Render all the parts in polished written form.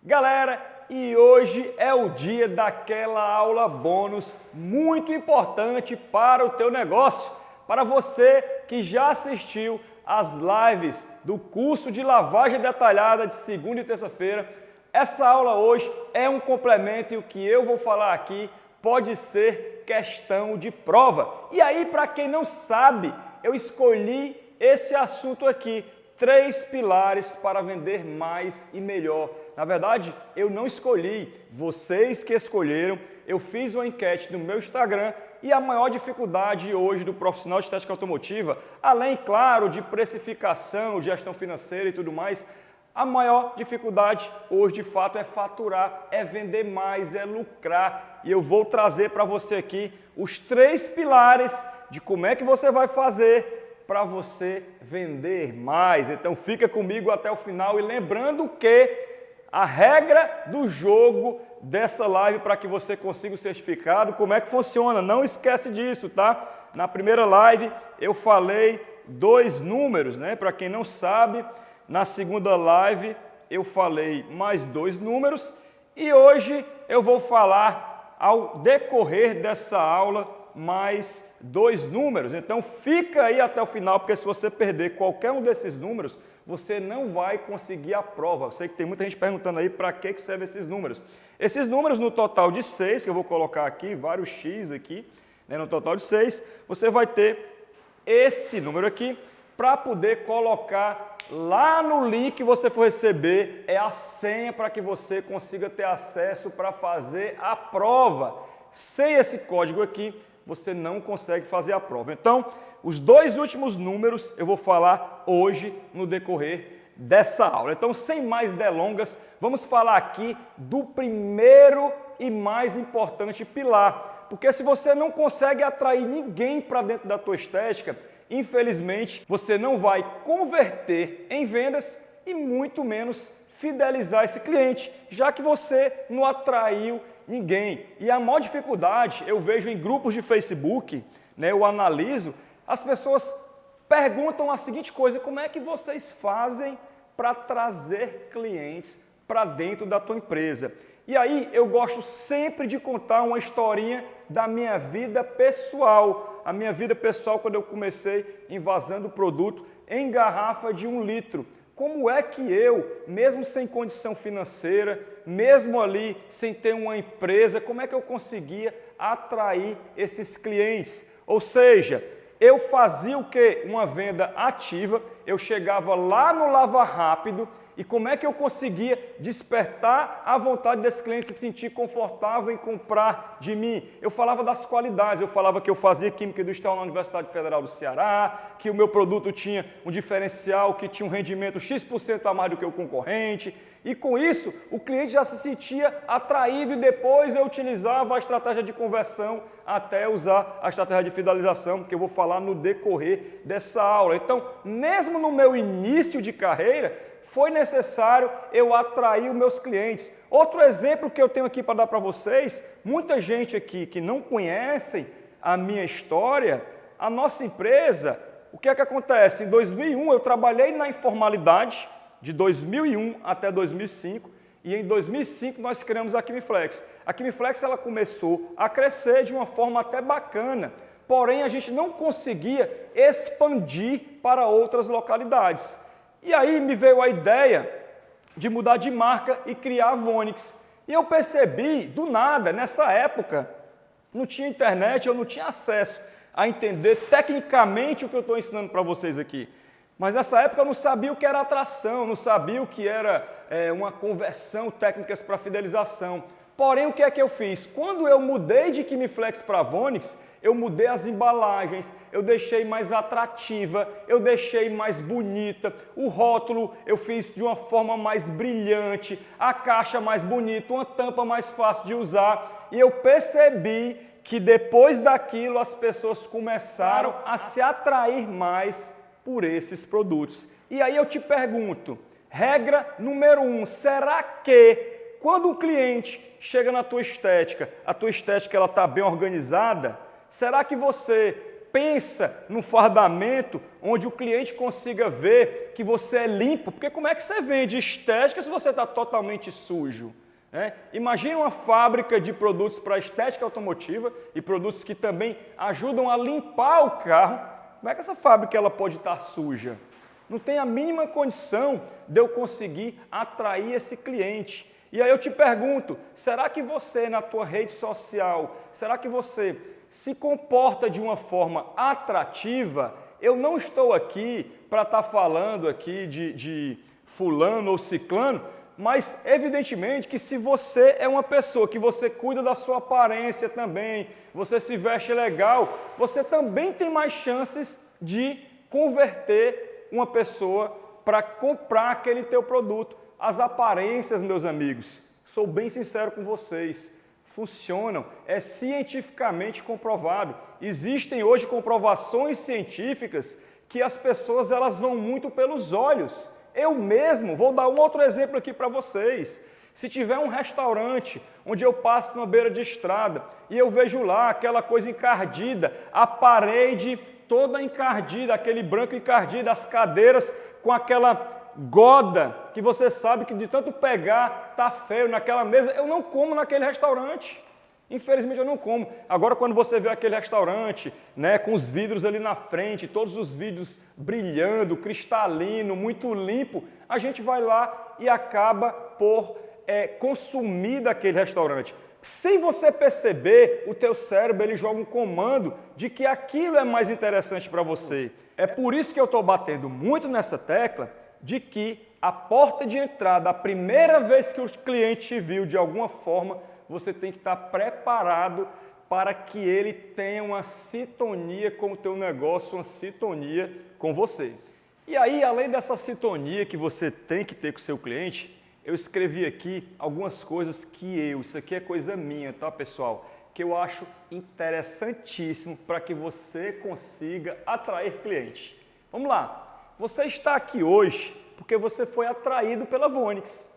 Galera, e hoje é o dia daquela aula bônus muito importante para o teu negócio. Para você que já assistiu às lives do curso de lavagem detalhada de segunda e terça-feira, essa aula hoje é um complemento e o que eu vou falar aqui pode ser questão de prova. E aí, para quem não sabe, eu escolhi esse assunto aqui, 3 pilares para vender mais e melhor. Na verdade, eu não escolhi, vocês que escolheram. Eu fiz uma enquete no meu Instagram e a maior dificuldade hoje do profissional de estética automotiva, além, claro, de precificação, de gestão financeira e tudo mais, a maior dificuldade hoje, de fato, é faturar, é vender mais, é lucrar. E eu vou trazer para você aqui os 3 pilares de como é que você vai fazer para você vender mais. Então fica comigo até o final e lembrando que a regra do jogo dessa live para que você consiga o certificado, como é que funciona? Não esquece disso, tá? Na primeira live eu falei 2 números, né? Para quem não sabe, na segunda live eu falei mais 2 números e hoje eu vou falar ao decorrer dessa aula mais 2 números. Então fica aí até o final, porque se você perder qualquer um desses números, você não vai conseguir a prova. Eu sei que tem muita gente perguntando aí para que servem esses números. Esses números no total de 6, que eu vou colocar aqui, vários X aqui, né, no total de 6, você vai ter esse número aqui para poder colocar lá no link que você for receber, é a senha para que você consiga ter acesso para fazer a prova. Sem esse código aqui, você não consegue fazer a prova. Então, os 2 últimos números eu vou falar hoje no decorrer dessa aula. Então, sem mais delongas, vamos falar aqui do primeiro e mais importante pilar. Porque se você não consegue atrair ninguém para dentro da tua estética, infelizmente, você não vai converter em vendas e muito menos fidelizar esse cliente, já que você não atraiu ninguém. E a maior dificuldade, eu vejo em grupos de Facebook, né, eu analiso, as pessoas perguntam a seguinte coisa: como é que vocês fazem para trazer clientes para dentro da tua empresa? E aí eu gosto sempre de contar uma historinha da minha vida pessoal. A minha vida pessoal, quando eu comecei envasando o produto em garrafa de 1 litro. Como é que eu, mesmo sem condição financeira, mesmo ali sem ter uma empresa, como é que eu conseguia atrair esses clientes? Ou seja, eu fazia o quê? Uma venda ativa, eu chegava lá no Lava Rápido e como é que eu conseguia despertar a vontade desse cliente se sentir confortável em comprar de mim? Eu falava das qualidades, eu falava que eu fazia Química Industrial na Universidade Federal do Ceará, que o meu produto tinha um diferencial, que tinha um rendimento X% a mais do que o concorrente, e com isso o cliente já se sentia atraído e depois eu utilizava a estratégia de conversão até usar a estratégia de fidelização, que eu vou falar no decorrer dessa aula. Então, mesmo no meu início de carreira, foi necessário eu atrair os meus clientes. Outro exemplo que eu tenho aqui para dar para vocês, muita gente aqui que não conhecem a minha história, a nossa empresa, o que é que acontece? Em 2001 eu trabalhei na informalidade, de 2001 até 2005, e em 2005 nós criamos a Quimiflex. A Quimiflex ela começou a crescer de uma forma até bacana, porém a gente não conseguia expandir para outras localidades. E aí me veio a ideia de mudar de marca e criar a Vonix. E eu percebi, do nada, nessa época, não tinha internet, eu não tinha acesso a entender tecnicamente o que eu estou ensinando para vocês aqui. Mas nessa época eu não sabia o que era atração, não sabia o que era uma conversão, técnicas para fidelização. Porém, o que é que eu fiz? Quando eu mudei de Quimiflex para Vonix, eu mudei as embalagens, eu deixei mais atrativa, eu deixei mais bonita, o rótulo eu fiz de uma forma mais brilhante, a caixa mais bonita, uma tampa mais fácil de usar. E eu percebi que depois daquilo as pessoas começaram a se atrair mais por esses produtos. E aí eu te pergunto, regra número 1, será que quando um cliente chega na tua estética, a tua estética está bem organizada? Será que você pensa num fardamento onde o cliente consiga ver que você é limpo, porque como é que você vende estética se você está totalmente sujo? Imagine uma fábrica de produtos para estética automotiva e produtos que também ajudam a limpar o carro. Como é que essa fábrica ela pode estar suja? Não tem a mínima condição de eu conseguir atrair esse cliente. E aí eu te pergunto, será que você na tua rede social, será que você se comporta de uma forma atrativa? Eu não estou aqui para estar falando aqui de fulano ou ciclano, mas evidentemente que se você é uma pessoa que você cuida da sua aparência também, você se veste legal, você também tem mais chances de converter uma pessoa para comprar aquele teu produto. As aparências, meus amigos, sou bem sincero com vocês, funcionam, é cientificamente comprovado. Existem hoje comprovações científicas que as pessoas elas vão muito pelos olhos. Eu mesmo, vou dar um outro exemplo aqui para vocês. Se tiver um restaurante onde eu passo numa beira de estrada e eu vejo lá aquela coisa encardida, a parede toda encardida, aquele branco encardido, as cadeiras com aquela goda, que você sabe que de tanto pegar, tá feio naquela mesa, eu não como naquele restaurante. Infelizmente eu não como. Agora quando você vê aquele restaurante, com os vidros ali na frente, todos os vidros brilhando, cristalino, muito limpo, a gente vai lá e acaba por consumir daquele restaurante. Sem você perceber, o teu cérebro ele joga um comando de que aquilo é mais interessante para você. É por isso que eu estou batendo muito nessa tecla de que a porta de entrada, a primeira vez que o cliente te viu de alguma forma, você tem que estar preparado para que ele tenha uma sintonia com o teu negócio, uma sintonia com você. E aí, além dessa sintonia que você tem que ter com o seu cliente, eu escrevi aqui algumas coisas que isso aqui é coisa minha, tá, pessoal? Que eu acho interessantíssimo para que você consiga atrair cliente. Vamos lá. Você está aqui hoje porque você foi atraído pela Vonix.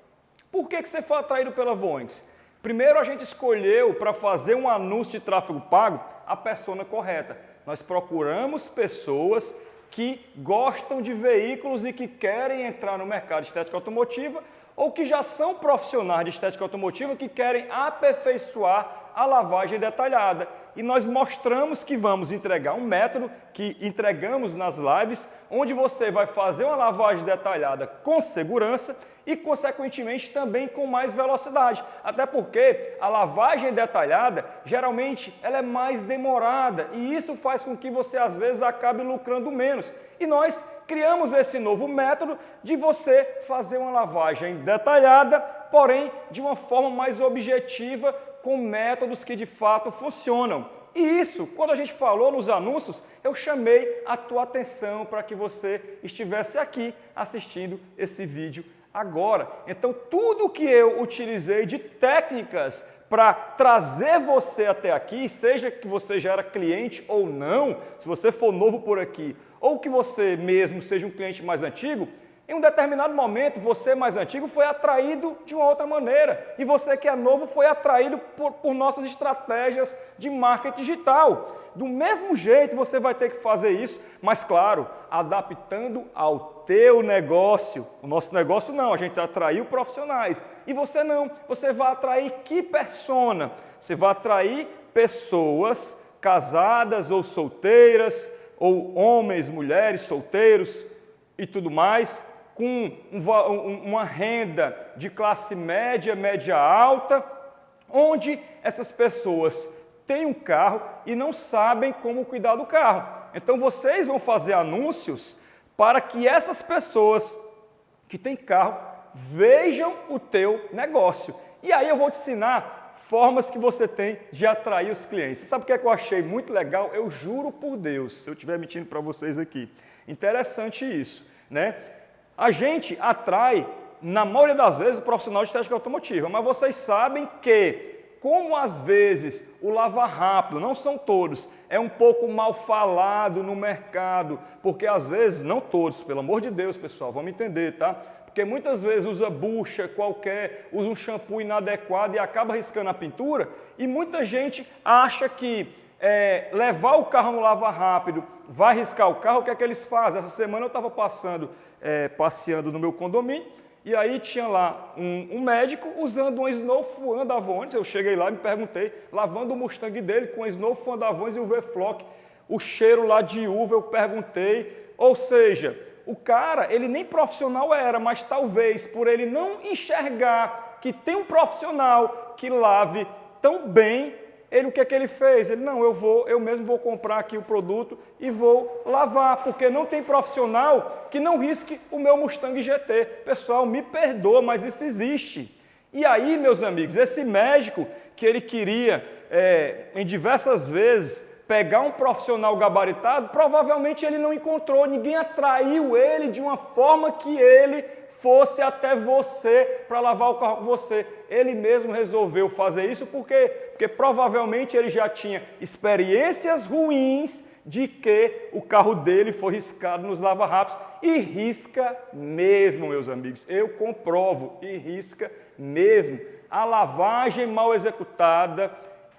Por que você foi atraído pela Vonix? Primeiro, a gente escolheu para fazer um anúncio de tráfego pago a persona correta. Nós procuramos pessoas que gostam de veículos e que querem entrar no mercado de estética automotiva ou que já são profissionais de estética automotiva que querem aperfeiçoar a lavagem detalhada. E nós mostramos que vamos entregar um método que entregamos nas lives, onde você vai fazer uma lavagem detalhada com segurança e, consequentemente, também com mais velocidade. Até porque a lavagem detalhada, geralmente, ela é mais demorada e isso faz com que você, às vezes, acabe lucrando menos. E nós criamos esse novo método de você fazer uma lavagem detalhada, porém, de uma forma mais objetiva, com métodos que, de fato, funcionam. E isso, quando a gente falou nos anúncios, eu chamei a tua atenção para que você estivesse aqui assistindo esse vídeo agora. Então, tudo que eu utilizei de técnicas para trazer você até aqui, seja que você já era cliente ou não, se você for novo por aqui, ou que você mesmo seja um cliente mais antigo, em um determinado momento, você mais antigo foi atraído de uma outra maneira. E você que é novo foi atraído por nossas estratégias de marketing digital. Do mesmo jeito, você vai ter que fazer isso, mas claro, adaptando ao teu negócio. O nosso negócio não, a gente atraiu profissionais. E você não, você vai atrair que persona? Você vai atrair pessoas casadas ou solteiras, ou homens, mulheres, solteiros e tudo mais, com uma renda de classe média, média alta, onde essas pessoas têm um carro e não sabem como cuidar do carro. Então vocês vão fazer anúncios para que essas pessoas que têm carro vejam o teu negócio. E aí eu vou te ensinar formas que você tem de atrair os clientes. Você sabe o que é que eu achei muito legal? Eu juro por Deus, se eu estiver mentindo para vocês aqui. Interessante isso, né? A gente atrai, na maioria das vezes, o profissional de estética automotiva, mas vocês sabem que, como às vezes o lava rápido, não são todos, é um pouco mal falado no mercado, porque às vezes, não todos, pelo amor de Deus, pessoal, vamos entender, tá? Porque muitas vezes usa bucha qualquer, usa um shampoo inadequado e acaba riscando a pintura, e muita gente acha que levar o carro no lava rápido, vai riscar o carro, o que é que eles fazem? Essa semana eu estava passeando no meu condomínio, e aí tinha lá um médico usando uma Snow Fan da Avontes. Eu cheguei lá e me perguntei, lavando o Mustang dele com a Snow Fan da Avontes e o V-Flock, o cheiro lá de uva, eu perguntei. Ou seja, o cara, ele nem profissional era, mas talvez por ele não enxergar que tem um profissional que lave tão bem, o que é que ele fez? Ele, não, eu mesmo vou comprar aqui o produto e vou lavar, porque não tem profissional que não risque o meu Mustang GT. Pessoal, me perdoa, mas isso existe. E aí, meus amigos, esse médico que ele queria, em diversas vezes, pegar um profissional gabaritado, provavelmente ele não encontrou, ninguém atraiu ele de uma forma que ele fosse até você para lavar o carro com você. Ele mesmo resolveu fazer isso, por quê? Porque provavelmente ele já tinha experiências ruins de que o carro dele foi riscado nos lava-rápidos. E risca mesmo, meus amigos. Eu comprovo, e risca mesmo. A lavagem mal executada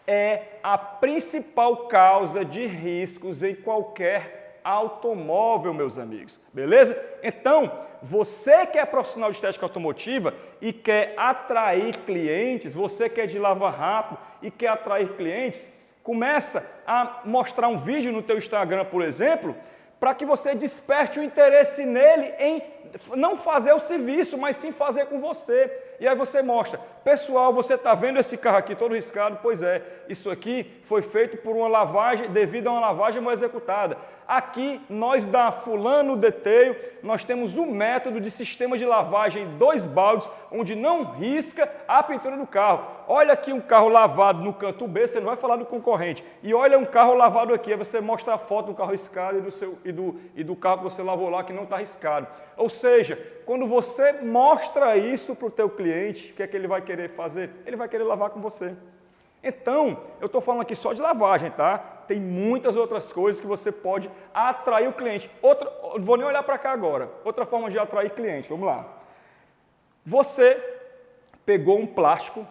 é a principal causa de riscos em qualquer automóvel, meus amigos. Beleza? Então, você que é profissional de estética automotiva e quer atrair clientes, você que é de lava rápido e quer atrair clientes, começa a mostrar um vídeo no teu Instagram, por exemplo, para que você desperte o interesse nele em não fazer o serviço, mas sim fazer com você. E aí você mostra, pessoal, você está vendo esse carro aqui todo riscado? Pois é, isso aqui foi feito por uma lavagem, devido a uma lavagem mal executada. Aqui, nós da Fulano Detail, nós temos um método de sistema de lavagem 2 baldes, onde não risca a pintura do carro. Olha aqui um carro lavado no canto B, você não vai falar do concorrente. E olha um carro lavado aqui, aí você mostra a foto do carro riscado e do carro que você lavou lá que não está riscado. Ou seja, quando você mostra isso para o teu cliente, o que é que ele vai querer fazer? Ele vai querer lavar com você. Então, eu estou falando aqui só de lavagem, tá? Tem muitas outras coisas que você pode atrair o cliente. Não vou nem olhar para cá agora. Outra forma de atrair cliente, vamos lá. Você pegou um plástico,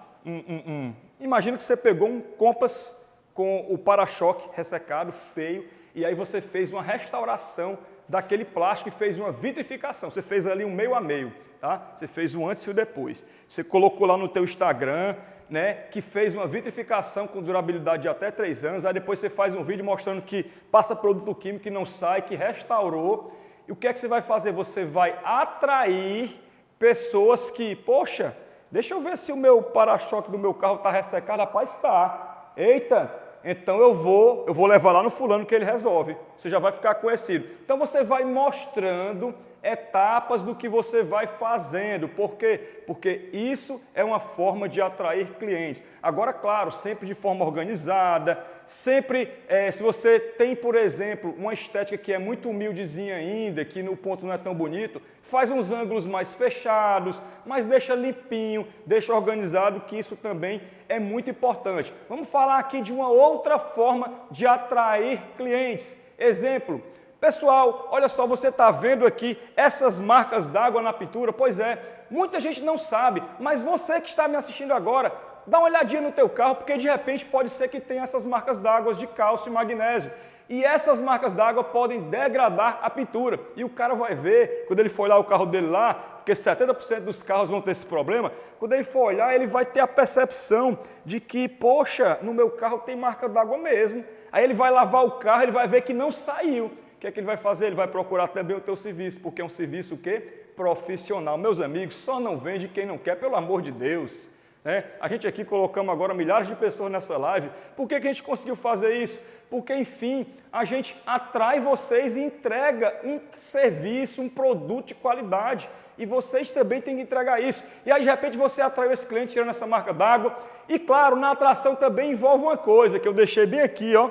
imagina que você pegou um Compass com o para-choque ressecado, feio, e aí você fez uma restauração daquele plástico e fez uma vitrificação. Você fez ali um meio a meio, tá? Você fez um antes e o depois. Você colocou lá no teu Instagram, né, que fez uma vitrificação com durabilidade de até 3 anos, aí depois você faz um vídeo mostrando que passa produto químico que não sai, que restaurou. E o que é que você vai fazer? Você vai atrair pessoas que, poxa, deixa eu ver se o meu para-choque do meu carro está ressecado. Rapaz, está. Eita, então eu vou levar lá no fulano que ele resolve. Você já vai ficar conhecido. Então você vai mostrando etapas do que você vai fazendo. Por quê? Porque isso é uma forma de atrair clientes. Agora, claro, sempre de forma organizada, sempre, se você tem, por exemplo, uma estética que é muito humildezinha ainda, que no ponto não é tão bonito, faz uns ângulos mais fechados, mas deixa limpinho, deixa organizado, que isso também é muito importante. Vamos falar aqui de uma outra forma de atrair clientes. Exemplo, pessoal, olha só, você está vendo aqui essas marcas d'água na pintura? Pois é, muita gente não sabe, mas você que está me assistindo agora, dá uma olhadinha no teu carro, porque de repente pode ser que tenha essas marcas d'água de cálcio e magnésio. E essas marcas d'água podem degradar a pintura. E o cara vai ver, quando ele for olhar o carro dele lá, porque 70% dos carros vão ter esse problema, quando ele for olhar, ele vai ter a percepção de que, poxa, no meu carro tem marca d'água mesmo. Aí ele vai lavar o carro, ele vai ver que não saiu. O que é que ele vai fazer? Ele vai procurar também o teu serviço, porque é um serviço o quê? Profissional. Meus amigos, só não vende quem não quer, pelo amor de Deus. Né? A gente aqui colocamos agora milhares de pessoas nessa live. Por que a gente conseguiu fazer isso? Porque, enfim, a gente atrai vocês e entrega um serviço, um produto de qualidade. E vocês também têm que entregar isso. E aí, de repente, você atraiu esse cliente tirando essa marca d'água. E, claro, na atração também envolve uma coisa que eu deixei bem aqui, ó.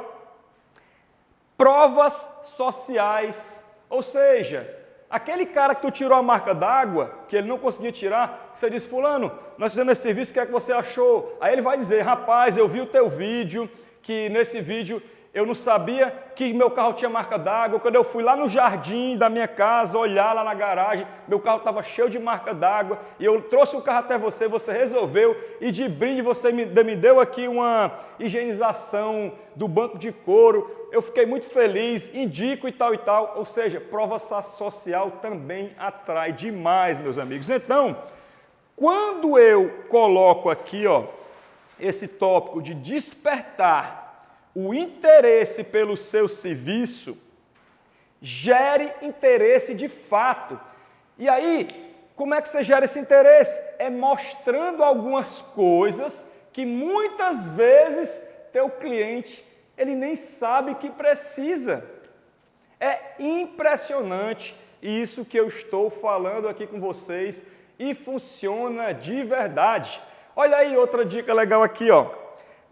Provas sociais. Ou seja, aquele cara que tu tirou a marca d'água, que ele não conseguia tirar, você diz, fulano, nós fizemos esse serviço, o que é que você achou? Aí ele vai dizer, rapaz, eu vi o teu vídeo, que nesse vídeo eu não sabia que meu carro tinha marca d'água. Quando eu fui lá no jardim da minha casa, olhar lá na garagem, meu carro estava cheio de marca d'água, e eu trouxe o carro até você, você resolveu, e de brinde você me deu aqui uma higienização do banco de couro. Eu fiquei muito feliz, indico e tal, ou seja, prova social também atrai demais, meus amigos. Então, quando eu coloco aqui, ó, esse tópico de despertar o interesse pelo seu serviço, gere interesse de fato. E aí, como é que você gera esse interesse? É mostrando algumas coisas que muitas vezes teu cliente, ele nem sabe que precisa. É impressionante isso que eu estou falando aqui com vocês e funciona de verdade. Olha aí outra dica legal aqui, ó.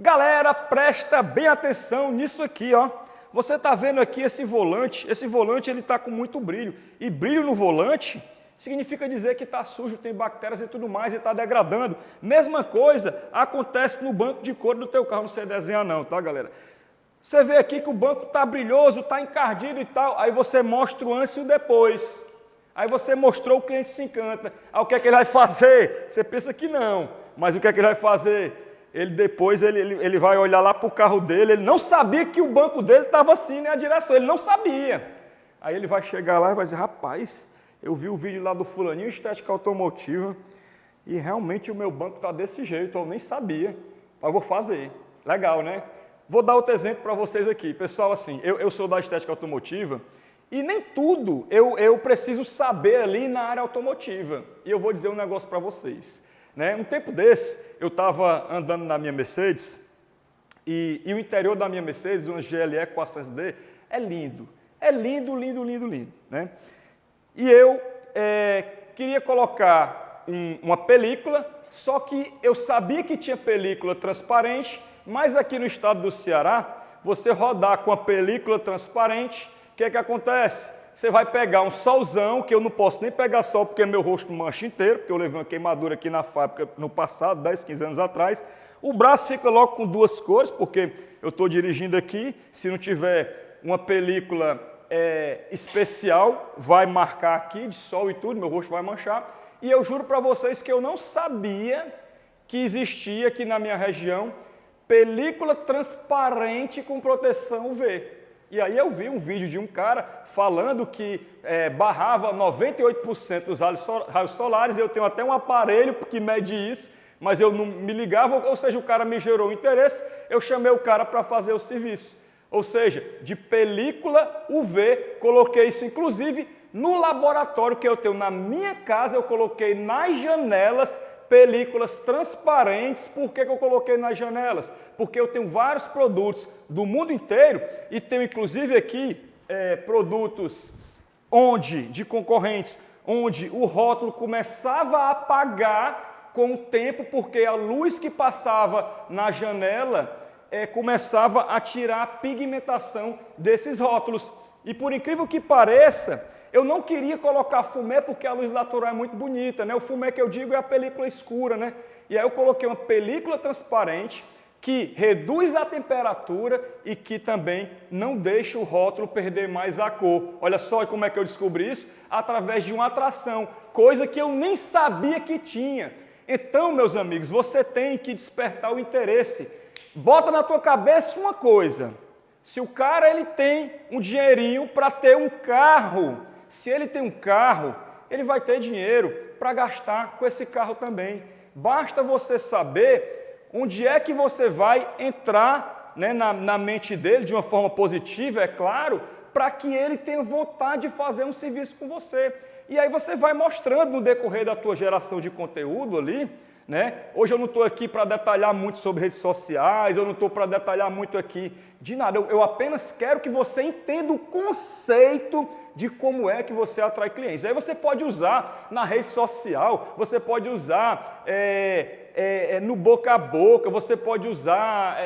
Galera, presta bem atenção nisso aqui, ó. Você está vendo aqui esse volante ele está com muito brilho. E brilho no volante significa dizer que está sujo, tem bactérias e tudo mais, e está degradando. Mesma coisa acontece no banco de couro do teu carro, não sei desenhar não, tá, galera? Você vê aqui que o banco está brilhoso, está encardido e tal, aí você mostra o antes e o depois. Aí você mostrou, o cliente se encanta. Aí o que é que ele vai fazer? Você pensa que não, mas o que é que ele vai fazer? Ele depois ele vai olhar lá para o carro dele, ele não sabia que o banco dele estava assim, né, a direção, ele não sabia. Aí ele vai chegar lá e vai dizer, rapaz, eu vi o vídeo lá do fulaninho estética automotiva e realmente o meu banco está desse jeito, eu nem sabia, mas vou fazer. Legal, né? Vou dar outro exemplo para vocês aqui. Pessoal, assim, eu sou da estética automotiva e nem tudo eu preciso saber ali na área automotiva. E eu vou dizer um negócio para vocês. Né? Um tempo desse, eu estava andando na minha Mercedes e o interior da minha Mercedes, uma GLE 400D, é lindo. É lindo, lindo, lindo, lindo. Né? E eu queria colocar uma película, só que eu sabia que tinha película transparente, mas aqui no estado do Ceará, você rodar com a película transparente, o que é que acontece? Você vai pegar um solzão, que eu não posso nem pegar sol, porque meu rosto mancha inteiro, porque eu levei uma queimadura aqui na fábrica no passado, 10, 15 anos atrás. O braço fica logo com duas cores, porque eu estou dirigindo aqui, se não tiver uma película especial, vai marcar aqui de sol e tudo, meu rosto vai manchar. E eu juro para vocês que eu não sabia que existia aqui na minha região película transparente com proteção UV. E aí eu vi um vídeo de um cara falando que barrava 98% dos raios solares, eu tenho até um aparelho que mede isso, mas eu não me ligava, ou seja, o cara me gerou interesse, eu chamei o cara para fazer o serviço. Ou seja, de película UV, coloquei isso inclusive no laboratório que eu tenho na minha casa, eu coloquei nas janelas películas transparentes. Por que eu coloquei nas janelas? Porque eu tenho vários produtos do mundo inteiro e tenho inclusive aqui produtos de concorrentes, onde o rótulo começava a apagar com o tempo, porque a luz que passava na janela começava a tirar a pigmentação desses rótulos. E por incrível que pareça, eu não queria colocar fumê porque a luz natural é muito bonita, né? O fumê que eu digo é a película escura, né? E aí eu coloquei uma película transparente que reduz a temperatura e que também não deixa o rótulo perder mais a cor. Olha só como é que eu descobri isso? Através de uma atração, coisa que eu nem sabia que tinha. Então, meus amigos, você tem que despertar o interesse. Bota na tua cabeça uma coisa. Se o cara ele tem um dinheirinho para ter um carro, se ele tem um carro, ele vai ter dinheiro para gastar com esse carro também. Basta você saber onde é que você vai entrar, né, na mente dele, de uma forma positiva, é claro, para que ele tenha vontade de fazer um serviço com você. E aí você vai mostrando no decorrer da tua geração de conteúdo ali, né? Hoje eu não estou aqui para detalhar muito sobre redes sociais, eu não estou para detalhar muito aqui de nada, eu apenas quero que você entenda o conceito de como é que você atrai clientes. Aí você pode usar na rede social, você pode usar no boca a boca, você pode usar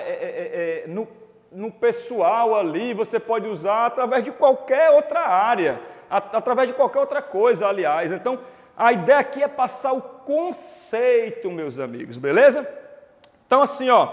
no pessoal ali, você pode usar através de qualquer outra área, através de qualquer outra coisa, aliás. Então, a ideia aqui é passar o conceito, meus amigos, beleza? Então, assim, ó,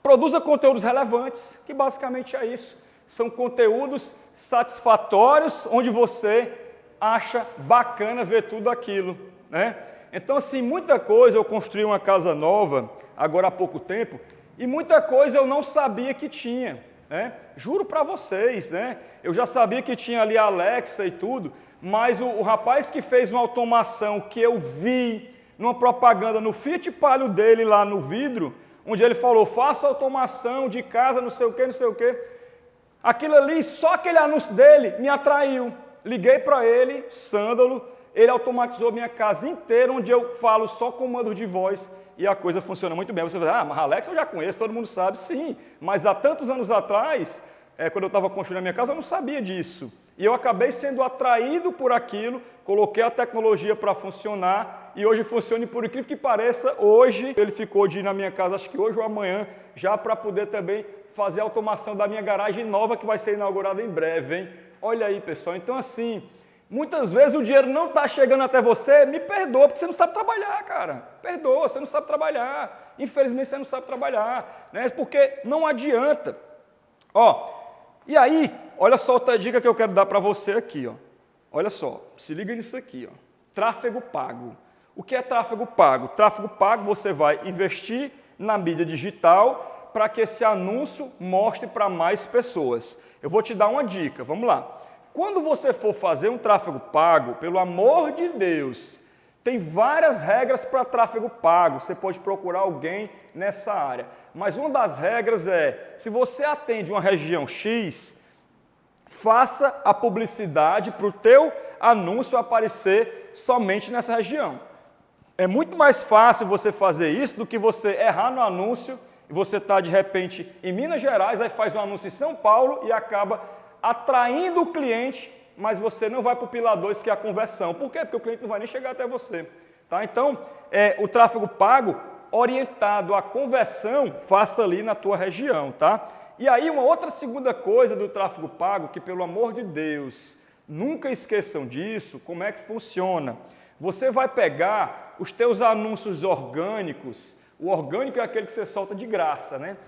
Produza conteúdos relevantes, que basicamente é isso. São conteúdos satisfatórios, onde você acha bacana ver tudo aquilo, né? Então, assim, muita coisa, eu construí uma casa nova, agora há pouco tempo, e muita coisa eu não sabia que tinha, né? Juro para vocês, né? Eu já sabia que tinha ali a Alexa e tudo, mas o rapaz que fez uma automação que eu vi numa propaganda no Fiat Palio dele lá no vidro, onde ele falou, faça automação de casa, não sei o que, não sei o que. Aquilo ali, só aquele anúncio dele me atraiu. Liguei para ele, Sândalo, ele automatizou minha casa inteira, onde eu falo só comando de voz e a coisa funciona muito bem. Você vai dizer, mas Alexa eu já conheço, todo mundo sabe. Sim, mas há tantos anos atrás, quando eu estava construindo a minha casa, eu não sabia disso. E eu acabei sendo atraído por aquilo, coloquei a tecnologia para funcionar e hoje funciona, e por incrível que pareça, hoje ele ficou de ir na minha casa, acho que hoje ou amanhã, já para poder também fazer a automação da minha garagem nova que vai ser inaugurada em breve, hein? Olha aí, pessoal. Então, assim, muitas vezes o dinheiro não está chegando até você, me perdoa, porque você não sabe trabalhar, cara. Perdoa, você não sabe trabalhar. Infelizmente, você não sabe trabalhar, né? Porque não adianta. Ó, e aí, olha só outra dica que eu quero dar para você aqui, ó. Olha só, se liga nisso aqui, ó. Tráfego pago. O que é tráfego pago? Tráfego pago, você vai investir na mídia digital para que esse anúncio mostre para mais pessoas. Eu vou te dar uma dica, vamos lá. Quando você for fazer um tráfego pago, pelo amor de Deus, tem várias regras para tráfego pago, você pode procurar alguém nessa área. Mas uma das regras é, se você atende uma região X, faça a publicidade para o teu anúncio aparecer somente nessa região. É muito mais fácil você fazer isso do que você errar no anúncio e você está, de repente, em Minas Gerais, aí faz um anúncio em São Paulo e acaba atraindo o cliente, mas você não vai para o pilar 2, que é a conversão. Por quê? Porque o cliente não vai nem chegar até você. Tá? Então, o tráfego pago orientado à conversão, faça ali na tua região. Tá? E aí, uma outra segunda coisa do tráfego pago, que pelo amor de Deus, nunca esqueçam disso, como é que funciona. Você vai pegar os teus anúncios orgânicos. O orgânico é aquele que você solta de graça, né?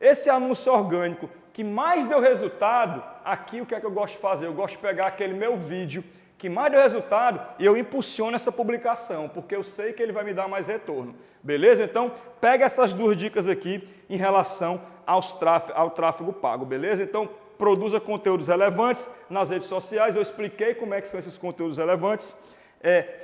Esse anúncio orgânico que mais deu resultado, aqui o que é que eu gosto de fazer? Eu gosto de pegar aquele meu vídeo que mais deu resultado e eu impulsiono essa publicação, porque eu sei que ele vai me dar mais retorno. Beleza? Então, pega essas duas dicas aqui em relação ao tráfego pago, beleza? Então, produza conteúdos relevantes nas redes sociais. Eu expliquei como é que são esses conteúdos relevantes.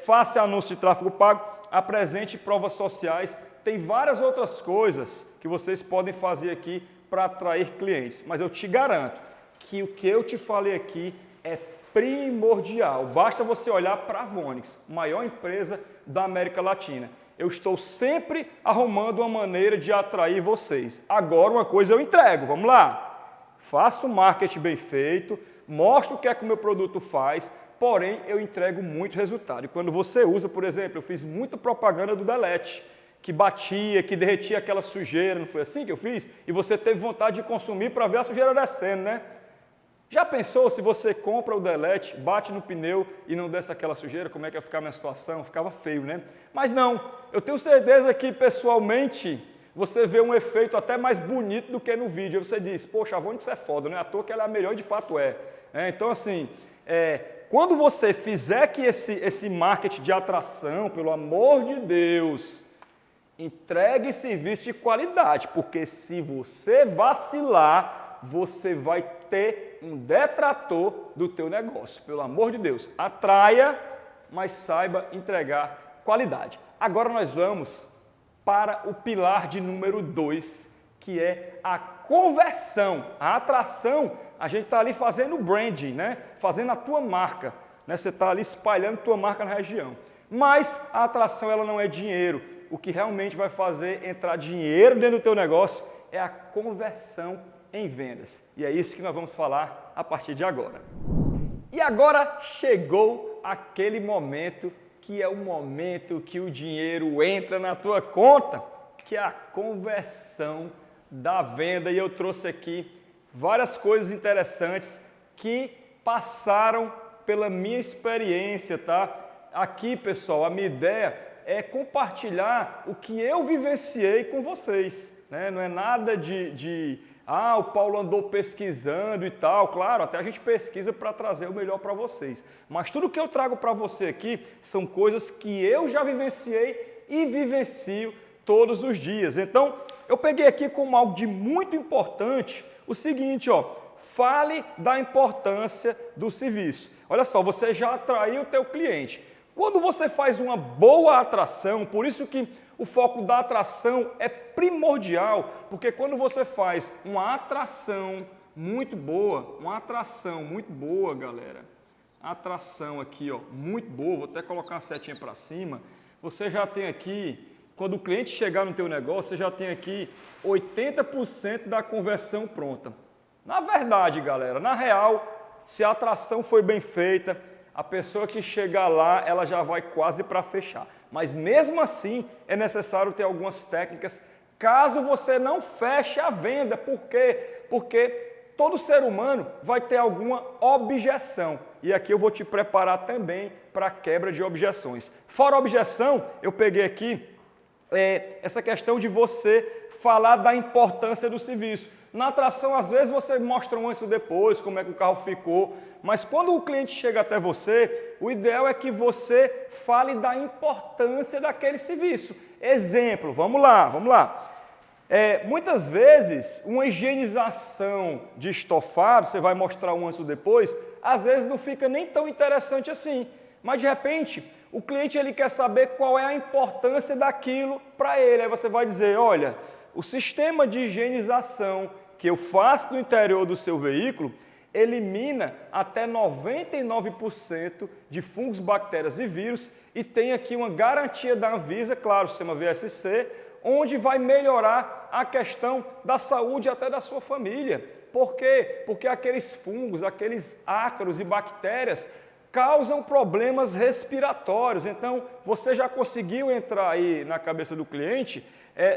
Faça anúncio de tráfego pago, apresente provas sociais. Tem várias outras coisas que vocês podem fazer aqui para atrair clientes, mas eu te garanto que o que eu te falei aqui é primordial. Basta você olhar para a Vonix, maior empresa da América Latina. Eu estou sempre arrumando uma maneira de atrair vocês. Agora uma coisa eu entrego, vamos lá. Faço um marketing bem feito, mostro o que é que o meu produto faz, porém eu entrego muito resultado. E quando você usa, por exemplo, eu fiz muita propaganda do Delete, que batia, que derretia aquela sujeira, não foi assim que eu fiz? E você teve vontade de consumir para ver a sujeira descendo, né? Já pensou se você compra o Delete, bate no pneu e não desce aquela sujeira, como é que ia ficar a minha situação? Ficava feio, né? Mas não, eu tenho certeza que pessoalmente você vê um efeito até mais bonito do que no vídeo. Aí você diz, poxa, a Vonix é foda, não é à toa que ela é a melhor e de fato é. Então assim, quando você fizer que esse marketing de atração, pelo amor de Deus, entregue serviço de qualidade, porque se você vacilar, você vai ter um detrator do teu negócio. Pelo amor de Deus, atraia, mas saiba entregar qualidade. Agora nós vamos para o pilar de número 2, que é a conversão. A atração, a gente está ali fazendo branding, né? Fazendo a tua marca, né? Você está ali espalhando tua marca na região. Mas a atração ela não é dinheiro. O que realmente vai fazer entrar dinheiro dentro do teu negócio é a conversão em vendas. E é isso que nós vamos falar a partir de agora. E agora chegou aquele momento que é o momento que o dinheiro entra na tua conta, que é a conversão da venda. E eu trouxe aqui várias coisas interessantes que passaram pela minha experiência, tá? Aqui, pessoal, a minha ideia é compartilhar o que eu vivenciei com vocês, né? Não é nada o Paulo andou pesquisando e tal. Claro, até a gente pesquisa para trazer o melhor para vocês. Mas tudo que eu trago para você aqui são coisas que eu já vivenciei e vivencio todos os dias. Então, eu peguei aqui como algo de muito importante o seguinte, ó, fale da importância do serviço. Olha só, você já atraiu o teu cliente. Quando você faz uma boa atração, por isso que o foco da atração é primordial, porque quando você faz uma atração muito boa, galera, atração aqui, ó, muito boa, vou até colocar uma setinha para cima, você já tem aqui, quando o cliente chegar no teu negócio, você já tem aqui 80% da conversão pronta. Na verdade, galera, na real, se a atração foi bem feita, a pessoa que chegar lá, ela já vai quase para fechar. Mas mesmo assim, é necessário ter algumas técnicas, caso você não feche a venda. Por quê? Porque todo ser humano vai ter alguma objeção. E aqui eu vou te preparar também para a quebra de objeções. Fora a objeção, eu peguei aqui essa questão de você falar da importância do serviço. Na atração, às vezes, você mostra um antes e depois, como é que o carro ficou, mas quando o cliente chega até você, o ideal é que você fale da importância daquele serviço. Exemplo, vamos lá. Muitas vezes, uma higienização de estofado, você vai mostrar um antes e depois, às vezes não fica nem tão interessante assim, mas de repente, o cliente ele quer saber qual é a importância daquilo para ele. Aí você vai dizer, olha, o sistema de higienização que eu faço no interior do seu veículo elimina até 99% de fungos, bactérias e vírus e tem aqui uma garantia da Anvisa, claro, o sistema VSC, onde vai melhorar a questão da saúde até da sua família. Por quê? Porque aqueles fungos, aqueles ácaros e bactérias causam problemas respiratórios. Então, você já conseguiu entrar aí na cabeça do cliente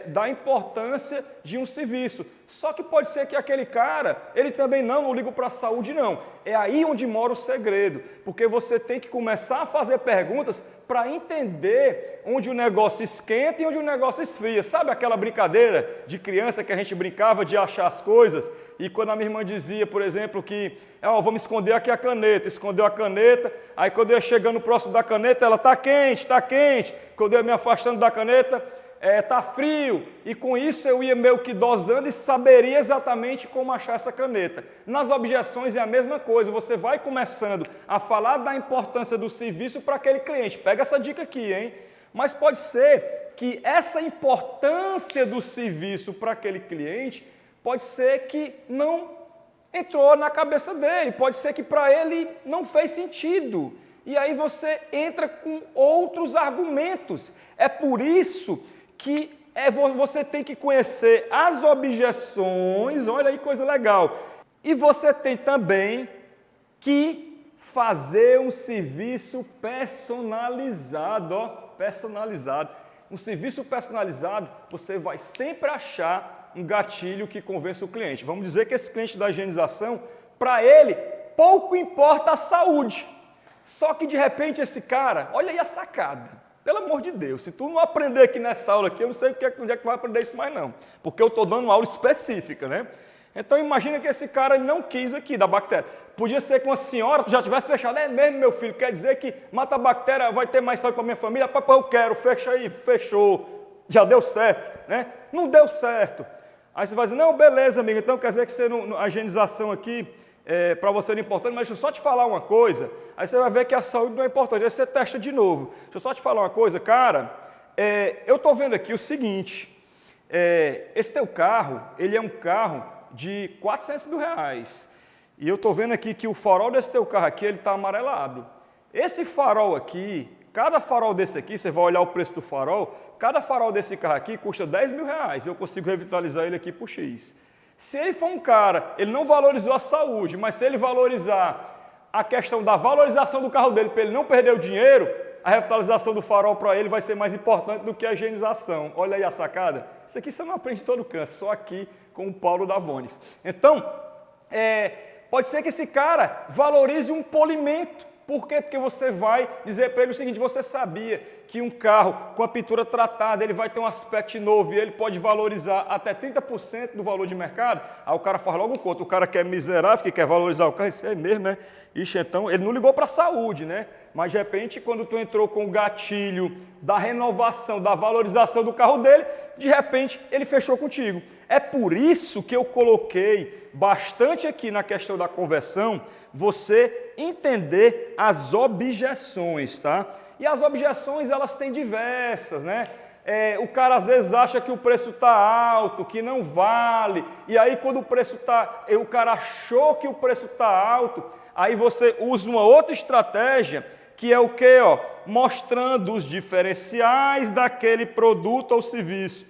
da importância de um serviço. Só que pode ser que aquele cara, ele também não liga para a saúde, não. É aí onde mora o segredo, porque você tem que começar a fazer perguntas para entender onde o negócio esquenta e onde o negócio esfria. Sabe aquela brincadeira de criança que a gente brincava de achar as coisas? E quando a minha irmã dizia, por exemplo, que vamos esconder aqui a caneta, escondeu a caneta, aí quando eu ia chegando próximo da caneta, ela está quente, quando eu ia me afastando da caneta, está frio, e com isso eu ia meio que dosando e saberia exatamente como achar essa caneta. Nas objeções é a mesma coisa, você vai começando a falar da importância do serviço para aquele cliente. Pega essa dica aqui, hein? Mas pode ser que essa importância do serviço para aquele cliente, pode ser que não entrou na cabeça dele, pode ser que para ele não fez sentido. E aí você entra com outros argumentos. É por isso que você tem que conhecer as objeções, olha aí coisa legal. E você tem também que fazer um serviço personalizado, personalizado. Um serviço personalizado, você vai sempre achar um gatilho que convença o cliente. Vamos dizer que esse cliente da higienização, para ele, pouco importa a saúde. Só que de repente esse cara, olha aí a sacada. Pelo amor de Deus, se tu não aprender aqui nessa aula aqui, eu não sei onde é que vai aprender isso mais não. Porque eu estou dando uma aula específica, né? Então imagina que esse cara não quis aqui da bactéria. Podia ser que uma senhora tu já tivesse fechado. É mesmo, meu filho, quer dizer que mata a bactéria, vai ter mais saúde para minha família? Papai, eu quero, fecha aí, fechou. Já deu certo, né? Não deu certo. Aí você vai dizer, não, beleza, amigo, então quer dizer que a higienização aqui para você não é importante, mas deixa eu só te falar uma coisa, aí você vai ver que a saúde não é importante, aí você testa de novo. Deixa eu só te falar uma coisa, cara, eu estou vendo aqui o seguinte, esse teu carro, ele é um carro de R$400 mil, e eu estou vendo aqui que o farol desse teu carro aqui, ele está amarelado. Esse farol aqui, cada farol desse aqui, você vai olhar o preço do farol, cada farol desse carro aqui custa R$10 mil, eu consigo revitalizar ele aqui por X. Se ele for um cara, ele não valorizou a saúde, mas se ele valorizar a questão da valorização do carro dele, para ele não perder o dinheiro, a revitalização do farol para ele vai ser mais importante do que a higienização. Olha aí a sacada. Isso aqui você não aprende em todo canto, só aqui com o Paulo da Vones. Então, pode ser que esse cara valorize um polimento. Por quê? Porque você vai dizer para ele o seguinte, você sabia que um carro com a pintura tratada, ele vai ter um aspecto novo e ele pode valorizar até 30% do valor de mercado? Aí o cara faz logo um conto, o cara que é miserável, que quer valorizar o carro, isso é mesmo, né? Ixi, então, ele não ligou para a saúde, né? Mas, de repente, quando tu entrou com o gatilho da renovação, da valorização do carro dele, de repente, ele fechou contigo. É por isso que eu coloquei bastante aqui na questão da conversão, você entender as objeções, tá? E as objeções, elas têm diversas, né? O cara às vezes acha que o preço está alto, que não vale, e aí quando o cara achou que o preço está alto, aí você usa uma outra estratégia, que é o quê? Mostrando os diferenciais daquele produto ou serviço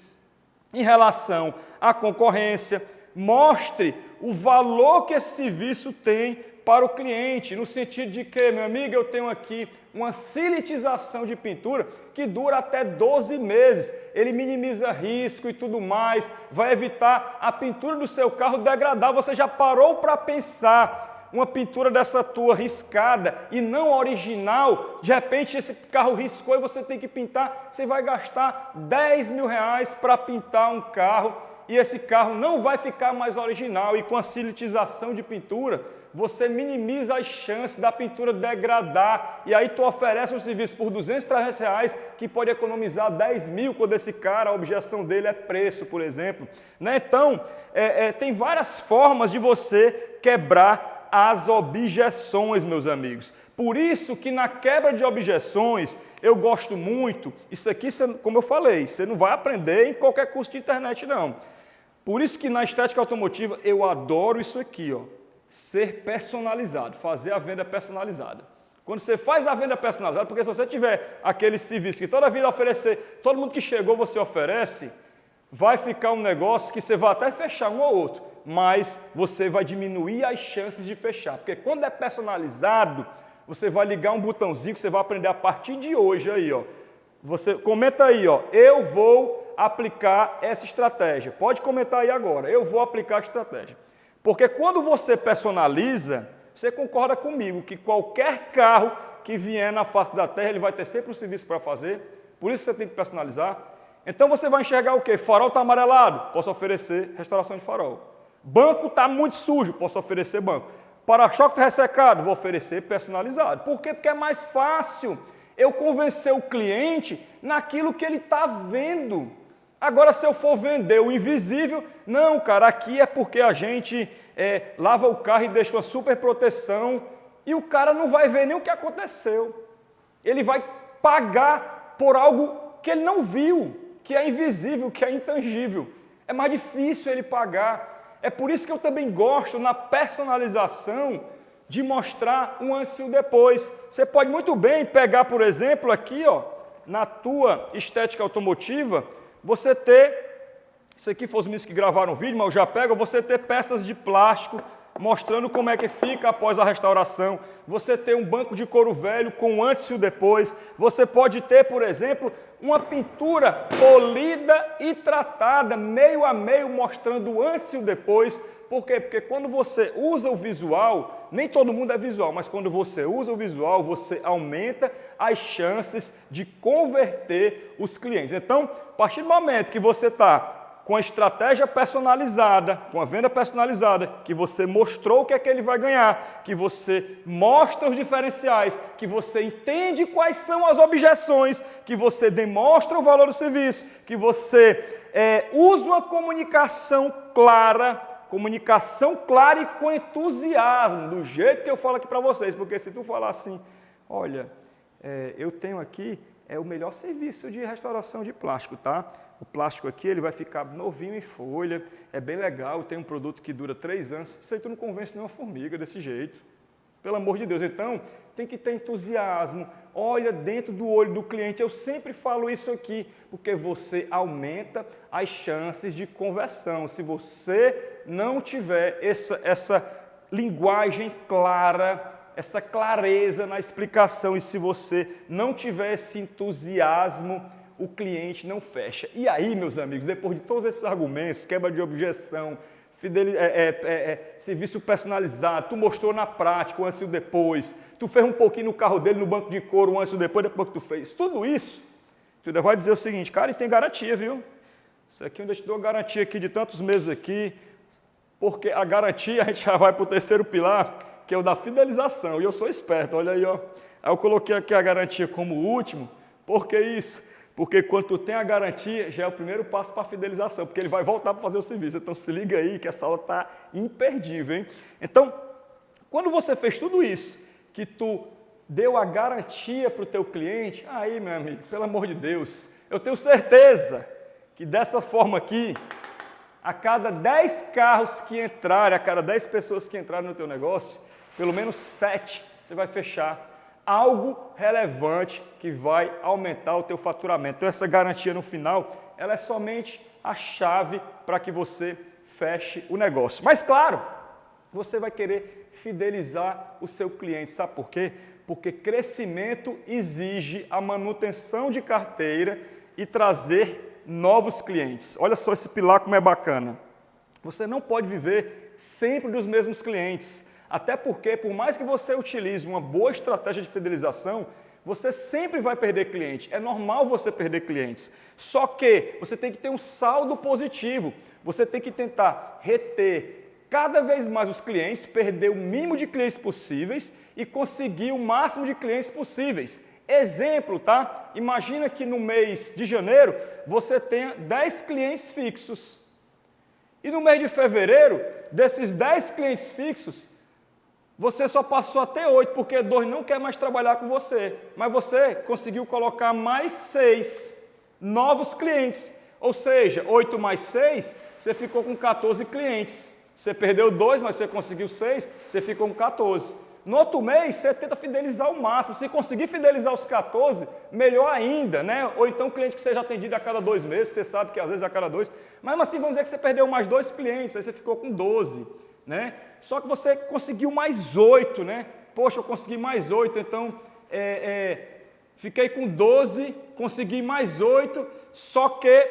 em relação à concorrência, mostre o valor que esse serviço tem para o cliente, no sentido de que, meu amigo, eu tenho aqui uma silitização de pintura que dura até 12 meses. Ele minimiza risco e tudo mais, vai evitar a pintura do seu carro degradar. Você já parou para pensar uma pintura dessa tua riscada e não original? De repente esse carro riscou e você tem que pintar, você vai gastar 10 mil reais para pintar um carro e esse carro não vai ficar mais original. E com a silitização de pintura, você minimiza as chances da pintura degradar e aí tu oferece um serviço por 200, 300 reais que pode economizar 10 mil quando esse cara, a objeção dele é preço, por exemplo. Né? Então, tem várias formas de você quebrar as objeções, meus amigos. Por isso que na quebra de objeções, eu gosto muito, isso aqui, como eu falei, você não vai aprender em qualquer curso de internet, não. Por isso que na estética automotiva eu adoro isso aqui, ser personalizado, fazer a venda personalizada. Quando você faz a venda personalizada, porque se você tiver aquele serviço que toda vida oferecer, todo mundo que chegou você oferece, vai ficar um negócio que você vai até fechar um ou outro, mas você vai diminuir as chances de fechar. Porque quando é personalizado, você vai ligar um botãozinho que você vai aprender a partir de hoje aí, Você comenta aí, eu vou aplicar essa estratégia. Pode comentar aí agora, eu vou aplicar a estratégia. Porque quando você personaliza, você concorda comigo que qualquer carro que vier na face da terra, ele vai ter sempre um serviço para fazer, por isso você tem que personalizar. Então você vai enxergar o quê? Farol está amarelado, posso oferecer restauração de farol. Banco está muito sujo, posso oferecer banco. Para-choque está ressecado, vou oferecer personalizado. Por quê? Porque é mais fácil eu convencer o cliente naquilo que ele está vendo. Agora, se eu for vender o invisível, não, cara, aqui é porque a gente lava o carro e deixa uma super proteção e o cara não vai ver nem o que aconteceu. Ele vai pagar por algo que ele não viu, que é invisível, que é intangível. É mais difícil ele pagar. É por isso que eu também gosto, na personalização, de mostrar um antes e um depois. Você pode muito bem pegar, por exemplo, aqui, na tua estética automotiva, você ter, isso aqui foi os meninos que gravaram o vídeo, mas eu já pego, você ter peças de plástico mostrando como é que fica após a restauração, você ter um banco de couro velho com o antes e o depois, você pode ter, por exemplo, uma pintura polida e tratada, meio a meio, mostrando o antes e o depois. Por quê? Porque quando você usa o visual, nem todo mundo é visual, mas quando você usa o visual, você aumenta as chances de converter os clientes. Então, a partir do momento que você está com a estratégia personalizada, com a venda personalizada, que você mostrou o que é que ele vai ganhar, que você mostra os diferenciais, que você entende quais são as objeções, que você demonstra o valor do serviço, que você usa uma comunicação clara e com entusiasmo, do jeito que eu falo aqui para vocês, porque se tu falar assim, olha, eu tenho aqui o melhor serviço de restauração de plástico, tá? O plástico aqui ele vai ficar novinho em folha, é bem legal, tem um produto que dura 3 anos, isso aí tu não convence nenhuma formiga desse jeito, pelo amor de Deus. Então, tem que ter entusiasmo, olha dentro do olho do cliente, eu sempre falo isso aqui, porque você aumenta as chances de conversão. Se você não tiver essa linguagem clara, essa clareza na explicação, e se você não tiver esse entusiasmo, o cliente não fecha. E aí, meus amigos, depois de todos esses argumentos, quebra de objeção, serviço personalizado, tu mostrou na prática o antes e o depois, tu fez um pouquinho no carro dele, no banco de couro, o antes e o depois que tu fez. Tudo isso, tu ainda vai dizer o seguinte, cara, ele tem garantia, viu? Isso aqui eu ainda te dou garantia aqui de tantos meses aqui, porque a garantia, a gente já vai para o terceiro pilar, que é o da fidelização, e eu sou esperto, olha aí, ó. Aí eu coloquei aqui a garantia como último, por que isso? Porque quando tu tem a garantia, já é o primeiro passo para a fidelização, porque ele vai voltar para fazer o serviço. Então se liga aí que essa aula está imperdível, hein? Então, quando você fez tudo isso, que tu deu a garantia para o teu cliente, aí, meu amigo, pelo amor de Deus, eu tenho certeza que dessa forma aqui, a cada 10 carros que entrarem, a cada 10 pessoas que entrarem no teu negócio, pelo menos 7 você vai fechar algo relevante que vai aumentar o teu faturamento. Então, essa garantia no final, ela é somente a chave para que você feche o negócio. Mas, claro, você vai querer fidelizar o seu cliente. Sabe por quê? Porque crescimento exige a manutenção de carteira e trazer novos clientes. Olha só esse pilar como é bacana. Você não pode viver sempre dos mesmos clientes. Até porque, por mais que você utilize uma boa estratégia de fidelização, você sempre vai perder cliente. É normal você perder clientes. Só que você tem que ter um saldo positivo. Você tem que tentar reter cada vez mais os clientes, perder o mínimo de clientes possíveis e conseguir o máximo de clientes possíveis. Exemplo, tá? Imagina que no mês de janeiro você tenha 10 clientes fixos. E no mês de fevereiro, desses 10 clientes fixos, você só passou até 8, porque 2 não quer mais trabalhar com você. Mas você conseguiu colocar mais 6 novos clientes. Ou seja, 8 mais 6, você ficou com 14 clientes. Você perdeu 2, mas você conseguiu 6, você ficou com 14. No outro mês, você tenta fidelizar o máximo. Se conseguir fidelizar os 14, melhor ainda, né? Ou então cliente que seja atendido a cada 2 meses, que você sabe que às vezes a cada 2. Mas assim, vamos dizer que você perdeu mais 2 clientes, aí você ficou com 12. Né? Só que você conseguiu mais 8, né? Poxa, eu consegui mais 8, então fiquei com 12, consegui mais 8, só que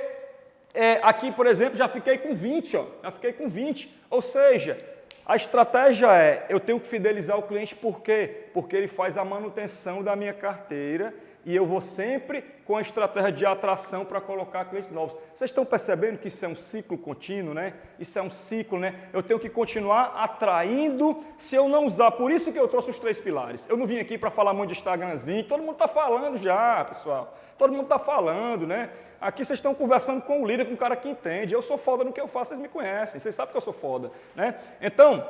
aqui, por exemplo, já fiquei com 20, ó, já fiquei com 20. Ou seja, a estratégia eu tenho que fidelizar o cliente, por quê? Porque ele faz a manutenção da minha carteira e eu vou sempre com a estratégia de atração para colocar clientes novos. Vocês estão percebendo que isso é um ciclo contínuo, né? Isso é um ciclo, né? Eu tenho que continuar atraindo se eu não usar. Por isso que eu trouxe os 3 pilares. Eu não vim aqui para falar muito de Instagramzinho, todo mundo está falando já, pessoal. Todo mundo está falando, né? Aqui vocês estão conversando com o líder, com um cara que entende. Eu sou foda no que eu faço, vocês me conhecem, vocês sabem que eu sou foda, né? Então,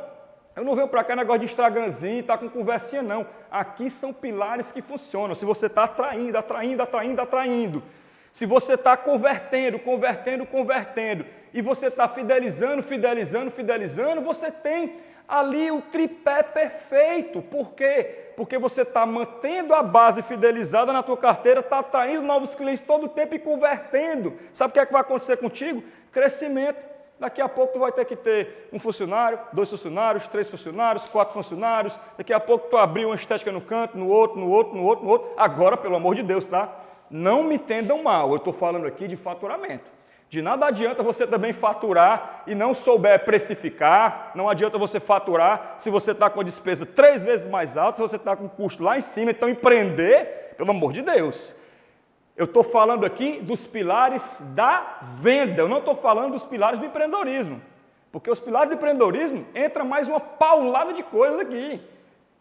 eu não venho para cá negócio de Instagramzinho, tá com conversinha, não. Aqui são pilares que funcionam. Se você está atraindo, atraindo, atraindo, atraindo. Se você está convertendo, convertendo, convertendo. E você está fidelizando, fidelizando, fidelizando, você tem ali o tripé perfeito. Por quê? Porque você está mantendo a base fidelizada na tua carteira, está atraindo novos clientes todo o tempo e convertendo. Sabe o que é que vai acontecer contigo? Crescimento. Daqui a pouco tu vai ter que ter um funcionário, 2 funcionários, 3 funcionários, 4 funcionários. Daqui a pouco tu abriu uma estética no canto, no outro, no outro, no outro, no outro. Agora, pelo amor de Deus, tá? Não me entendam mal, eu estou falando aqui de faturamento. De nada adianta você também faturar e não souber precificar, não adianta você faturar se você está com a despesa 3 vezes mais alta, se você está com o custo lá em cima. Então, empreender, pelo amor de Deus. Eu estou falando aqui dos pilares da venda, eu não estou falando dos pilares do empreendedorismo. Porque os pilares do empreendedorismo entra mais uma paulada de coisas aqui.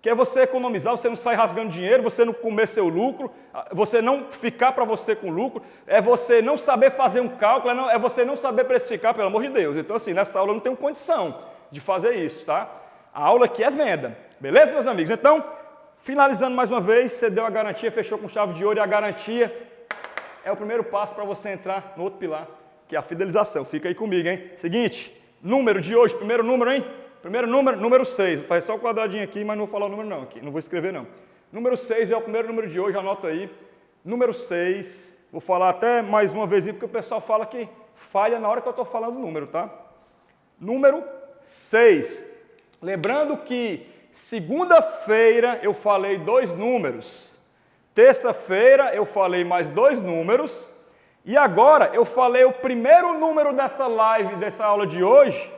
Que é você economizar, você não sair rasgando dinheiro, você não comer seu lucro, você não ficar para você com lucro, é você não saber fazer um cálculo, é você não saber precificar, pelo amor de Deus. Então, assim, nessa aula eu não tenho condição de fazer isso, tá? A aula aqui é venda. Beleza, meus amigos? Então, finalizando mais uma vez, você deu a garantia, fechou com chave de ouro e a garantia é o primeiro passo para você entrar no outro pilar, que é a fidelização. Fica aí comigo, hein? Seguinte, número de hoje, primeiro número, hein? Primeiro número, número 6. Faz só o quadradinho aqui, mas não vou falar o número não aqui, não vou escrever não. Número 6 é o primeiro número de hoje, anota aí. Número 6, vou falar até mais uma vez, porque o pessoal fala que falha na hora que eu estou falando o número, tá? Número 6. Lembrando que segunda-feira eu falei 2 números. Terça-feira eu falei mais 2 números e agora eu falei o primeiro número dessa live, dessa aula de hoje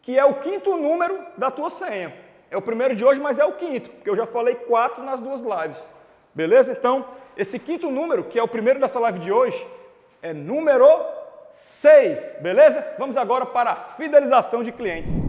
que é o quinto número da tua senha. É o primeiro de hoje, mas é o quinto, porque eu já falei 4 nas 2 lives. Beleza? Então, esse quinto número, que é o primeiro dessa live de hoje, é número 6. Beleza? Vamos agora para a fidelização de clientes.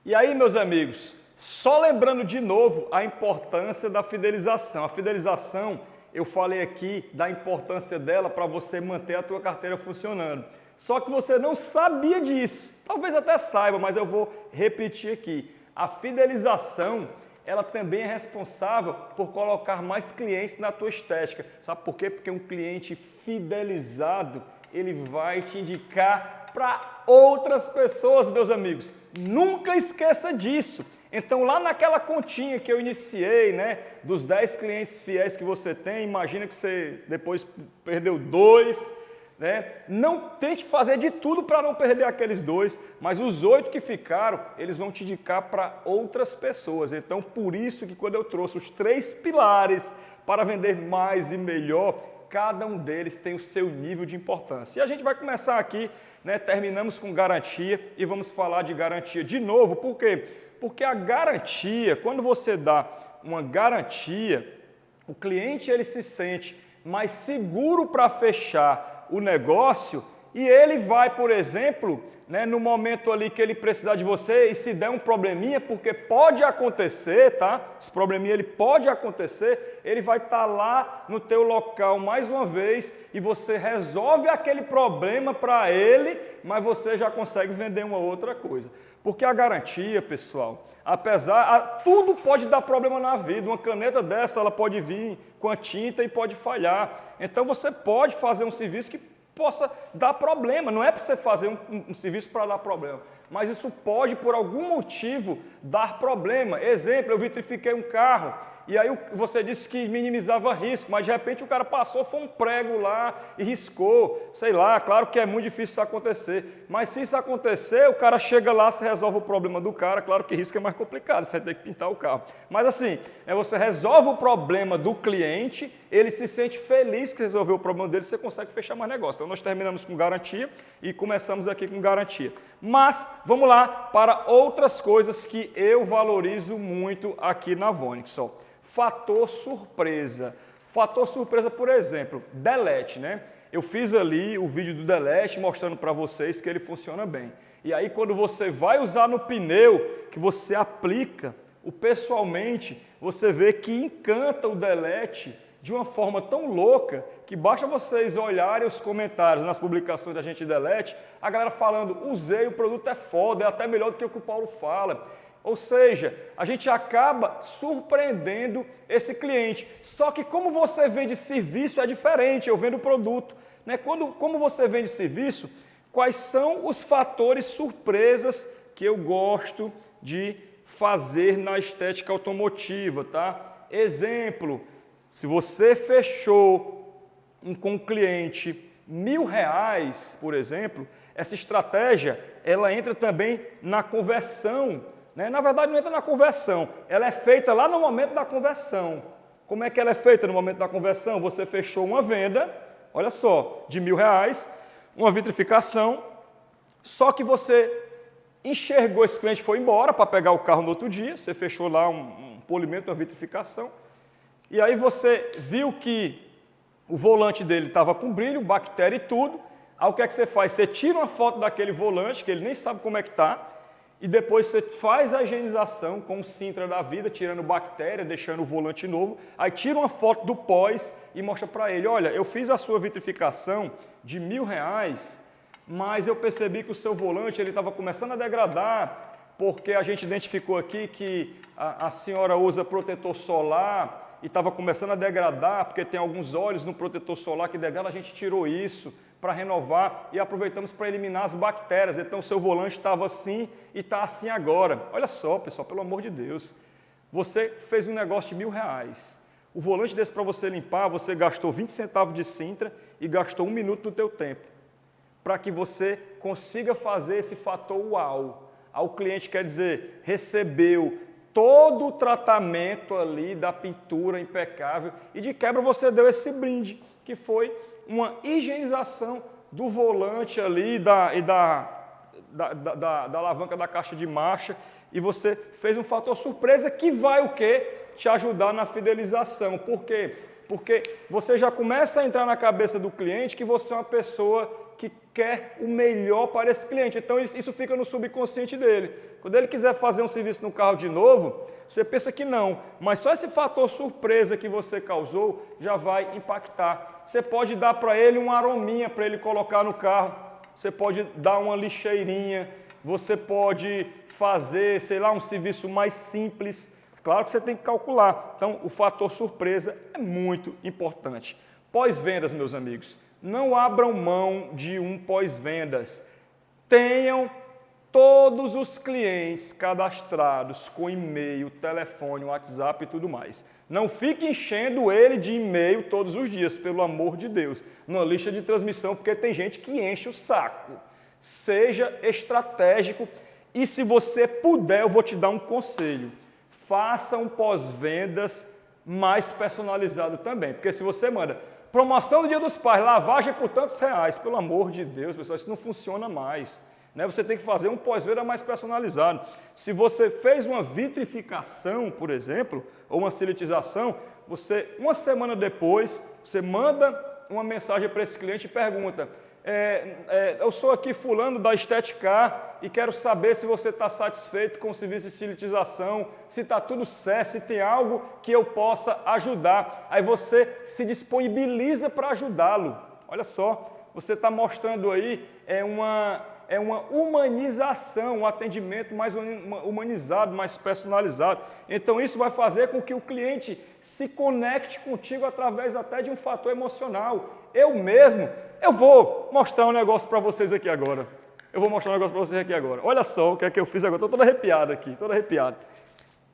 E aí, meus amigos, só lembrando de novo a importância da fidelização. A fidelização, eu falei aqui da importância dela para você manter a tua carteira funcionando. Só que você não sabia disso. Talvez até saiba, mas eu vou repetir aqui. A fidelização, ela também é responsável por colocar mais clientes na tua estética. Sabe por quê? Porque um cliente fidelizado, ele vai te indicar para outras pessoas, meus amigos. Nunca esqueça disso. Então, lá naquela continha que eu iniciei, né, dos 10 clientes fiéis que você tem, imagina que você depois perdeu 2, né? Não tente fazer de tudo para não perder aqueles 2, mas os 8 que ficaram, eles vão te indicar para outras pessoas. Então, por isso que quando eu trouxe os 3 pilares para vender mais e melhor, cada um deles tem o seu nível de importância. E a gente vai começar aqui, né, terminamos com garantia e vamos falar de garantia de novo. Por quê? Porque a garantia, quando você dá uma garantia, o cliente ele se sente mais seguro para fechar o negócio e ele vai, por exemplo, né, no momento ali que ele precisar de você e se der um probleminha, porque pode acontecer, tá? Esse probleminha ele pode acontecer, ele vai estar lá no teu local mais uma vez e você resolve aquele problema para ele, mas você já consegue vender uma outra coisa. Porque a garantia, pessoal, tudo pode dar problema na vida. Uma caneta dessa, ela pode vir com a tinta e pode falhar. Então, você pode fazer um serviço que possa dar problema. Não é para você fazer um serviço para dar problema, mas isso pode, por algum motivo, dar problema. Exemplo, eu vitrifiquei um carro e aí você disse que minimizava risco, mas de repente o cara passou, foi um prego lá e riscou. Sei lá, claro que é muito difícil isso acontecer, mas se isso acontecer, o cara chega lá, você resolve o problema do cara. Claro que risco é mais complicado, você vai ter que pintar o carro. Mas assim, você resolve o problema do cliente, ele se sente feliz que resolveu o problema dele, você consegue fechar mais negócio. Então nós terminamos com garantia e começamos aqui com garantia. Mas vamos lá para outras coisas que eu valorizo muito aqui na Vonix. Fator surpresa. Fator surpresa, por exemplo, delete, né? Eu fiz ali o vídeo do delete mostrando para vocês que ele funciona bem. E aí quando você vai usar no pneu, que você aplica, pessoalmente, você vê que encanta o delete de uma forma tão louca que basta vocês olharem os comentários nas publicações da gente delete, a galera falando, usei, o produto é foda, é até melhor do que o que o Paulo fala. Ou seja, a gente acaba surpreendendo esse cliente. Só que como você vende serviço é diferente, eu vendo produto, né? Como você vende serviço, quais são os fatores surpresas que eu gosto de fazer na estética automotiva, tá? Exemplo, se você fechou com um cliente R$1.000, por exemplo, essa estratégia, ela entra também na conversão, né? Na verdade, não entra na conversão, ela é feita lá no momento da conversão. Como é que ela é feita no momento da conversão? Você fechou uma venda, olha só, de R$1.000, uma vitrificação, só que você enxergou esse cliente, foi embora para pegar o carro no outro dia, você fechou lá um polimento, uma vitrificação, e aí você viu que o volante dele estava com brilho, bactéria e tudo. Aí o que é que você faz? Você tira uma foto daquele volante, que ele nem sabe como é que está, e depois você faz a higienização com o Sintra da vida, tirando bactéria, deixando o volante novo. Aí tira uma foto do pós e mostra para ele, olha, eu fiz a sua vitrificação de R$1.000, mas eu percebi que o seu volante ele estava começando a degradar, porque a gente identificou aqui que a senhora usa protetor solar, e estava começando a degradar, porque tem alguns óleos no protetor solar que degradam, a gente tirou isso para renovar e aproveitamos para eliminar as bactérias. Então, o seu volante estava assim e está assim agora. Olha só, pessoal, pelo amor de Deus. Você fez um negócio de R$1.000. O volante desse para você limpar, você gastou 20 centavos de Sintra e gastou 1 minuto do teu tempo. Para que você consiga fazer esse fator uau. O cliente quer dizer, recebeu todo o tratamento ali da pintura impecável e de quebra você deu esse brinde, que foi uma higienização do volante ali da alavanca da caixa de marcha e você fez um fator surpresa que vai o quê? Te ajudar na fidelização. Por quê? Porque você já começa a entrar na cabeça do cliente que você é uma pessoa que quer o melhor para esse cliente. Então, isso fica no subconsciente dele. Quando ele quiser fazer um serviço no carro de novo, você pensa que não. Mas só esse fator surpresa que você causou já vai impactar. Você pode dar para ele uma arominha para ele colocar no carro. Você pode dar uma lixeirinha. Você pode fazer, sei lá, um serviço mais simples. Claro que você tem que calcular. Então, o fator surpresa é muito importante. Pós-vendas, meus amigos. Não abram mão de um pós-vendas. Tenham todos os clientes cadastrados com e-mail, telefone, WhatsApp e tudo mais. Não fique enchendo ele de e-mail todos os dias, pelo amor de Deus. Numa lista de transmissão, porque tem gente que enche o saco. Seja estratégico e se você puder, eu vou te dar um conselho. Faça um pós-vendas mais personalizado também. Porque se você manda promoção do Dia dos Pais, lavagem por tantos reais, pelo amor de Deus, pessoal, isso não funciona mais. Né? Você tem que fazer um pós-venda mais personalizado. Se você fez uma vitrificação, por exemplo, ou uma silitização, você, uma semana depois, você manda uma mensagem para esse cliente e pergunta: eu sou aqui fulano da Esteticare e quero saber se você está satisfeito com o serviço de silitização, se está tudo certo, se tem algo que eu possa ajudar. Aí você se disponibiliza para ajudá-lo. Olha só, você está mostrando aí uma humanização, um atendimento mais humanizado, mais personalizado. Então isso vai fazer com que o cliente se conecte contigo através até de um fator emocional. Eu vou mostrar um negócio para vocês aqui agora. Olha só o que é que eu fiz agora. Estou todo arrepiado aqui, todo arrepiado.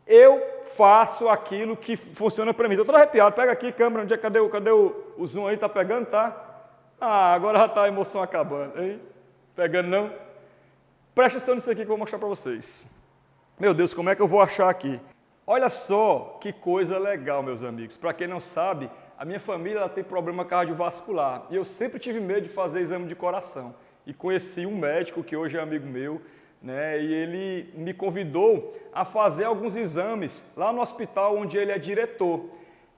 Eu faço aquilo que funciona para mim. Estou todo arrepiado. Pega aqui, câmera. Cadê o zoom aí? Está pegando, tá? Agora já está a emoção acabando, hein? Pegando não? Presta atenção nisso aqui que eu vou mostrar para vocês. Meu Deus, como é que eu vou achar aqui? Olha só que coisa legal, meus amigos. Para quem não sabe, a minha família ela tem problema cardiovascular e eu sempre tive medo de fazer exame de coração. E conheci um médico que hoje é amigo meu, né? E ele me convidou a fazer alguns exames lá no hospital onde ele é diretor.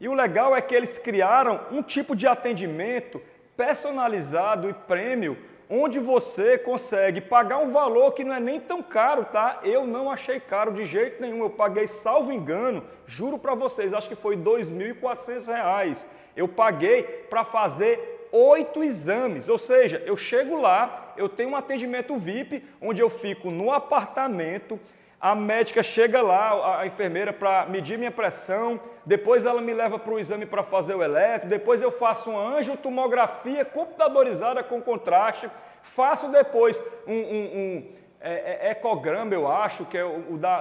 E o legal é que eles criaram um tipo de atendimento personalizado e prêmio, onde você consegue pagar um valor que não é nem tão caro, tá? Eu não achei caro de jeito nenhum, eu paguei, salvo engano, juro para vocês, acho que foi R$ 2.400. Eu paguei para fazer 8 exames, ou seja, eu chego lá, eu tenho um atendimento VIP, onde eu fico no apartamento, a médica chega lá, a enfermeira, para medir minha pressão, depois ela me leva para o exame para fazer o eletro, depois eu faço uma angiotomografia computadorizada com contraste, faço depois ecograma, eu acho, que é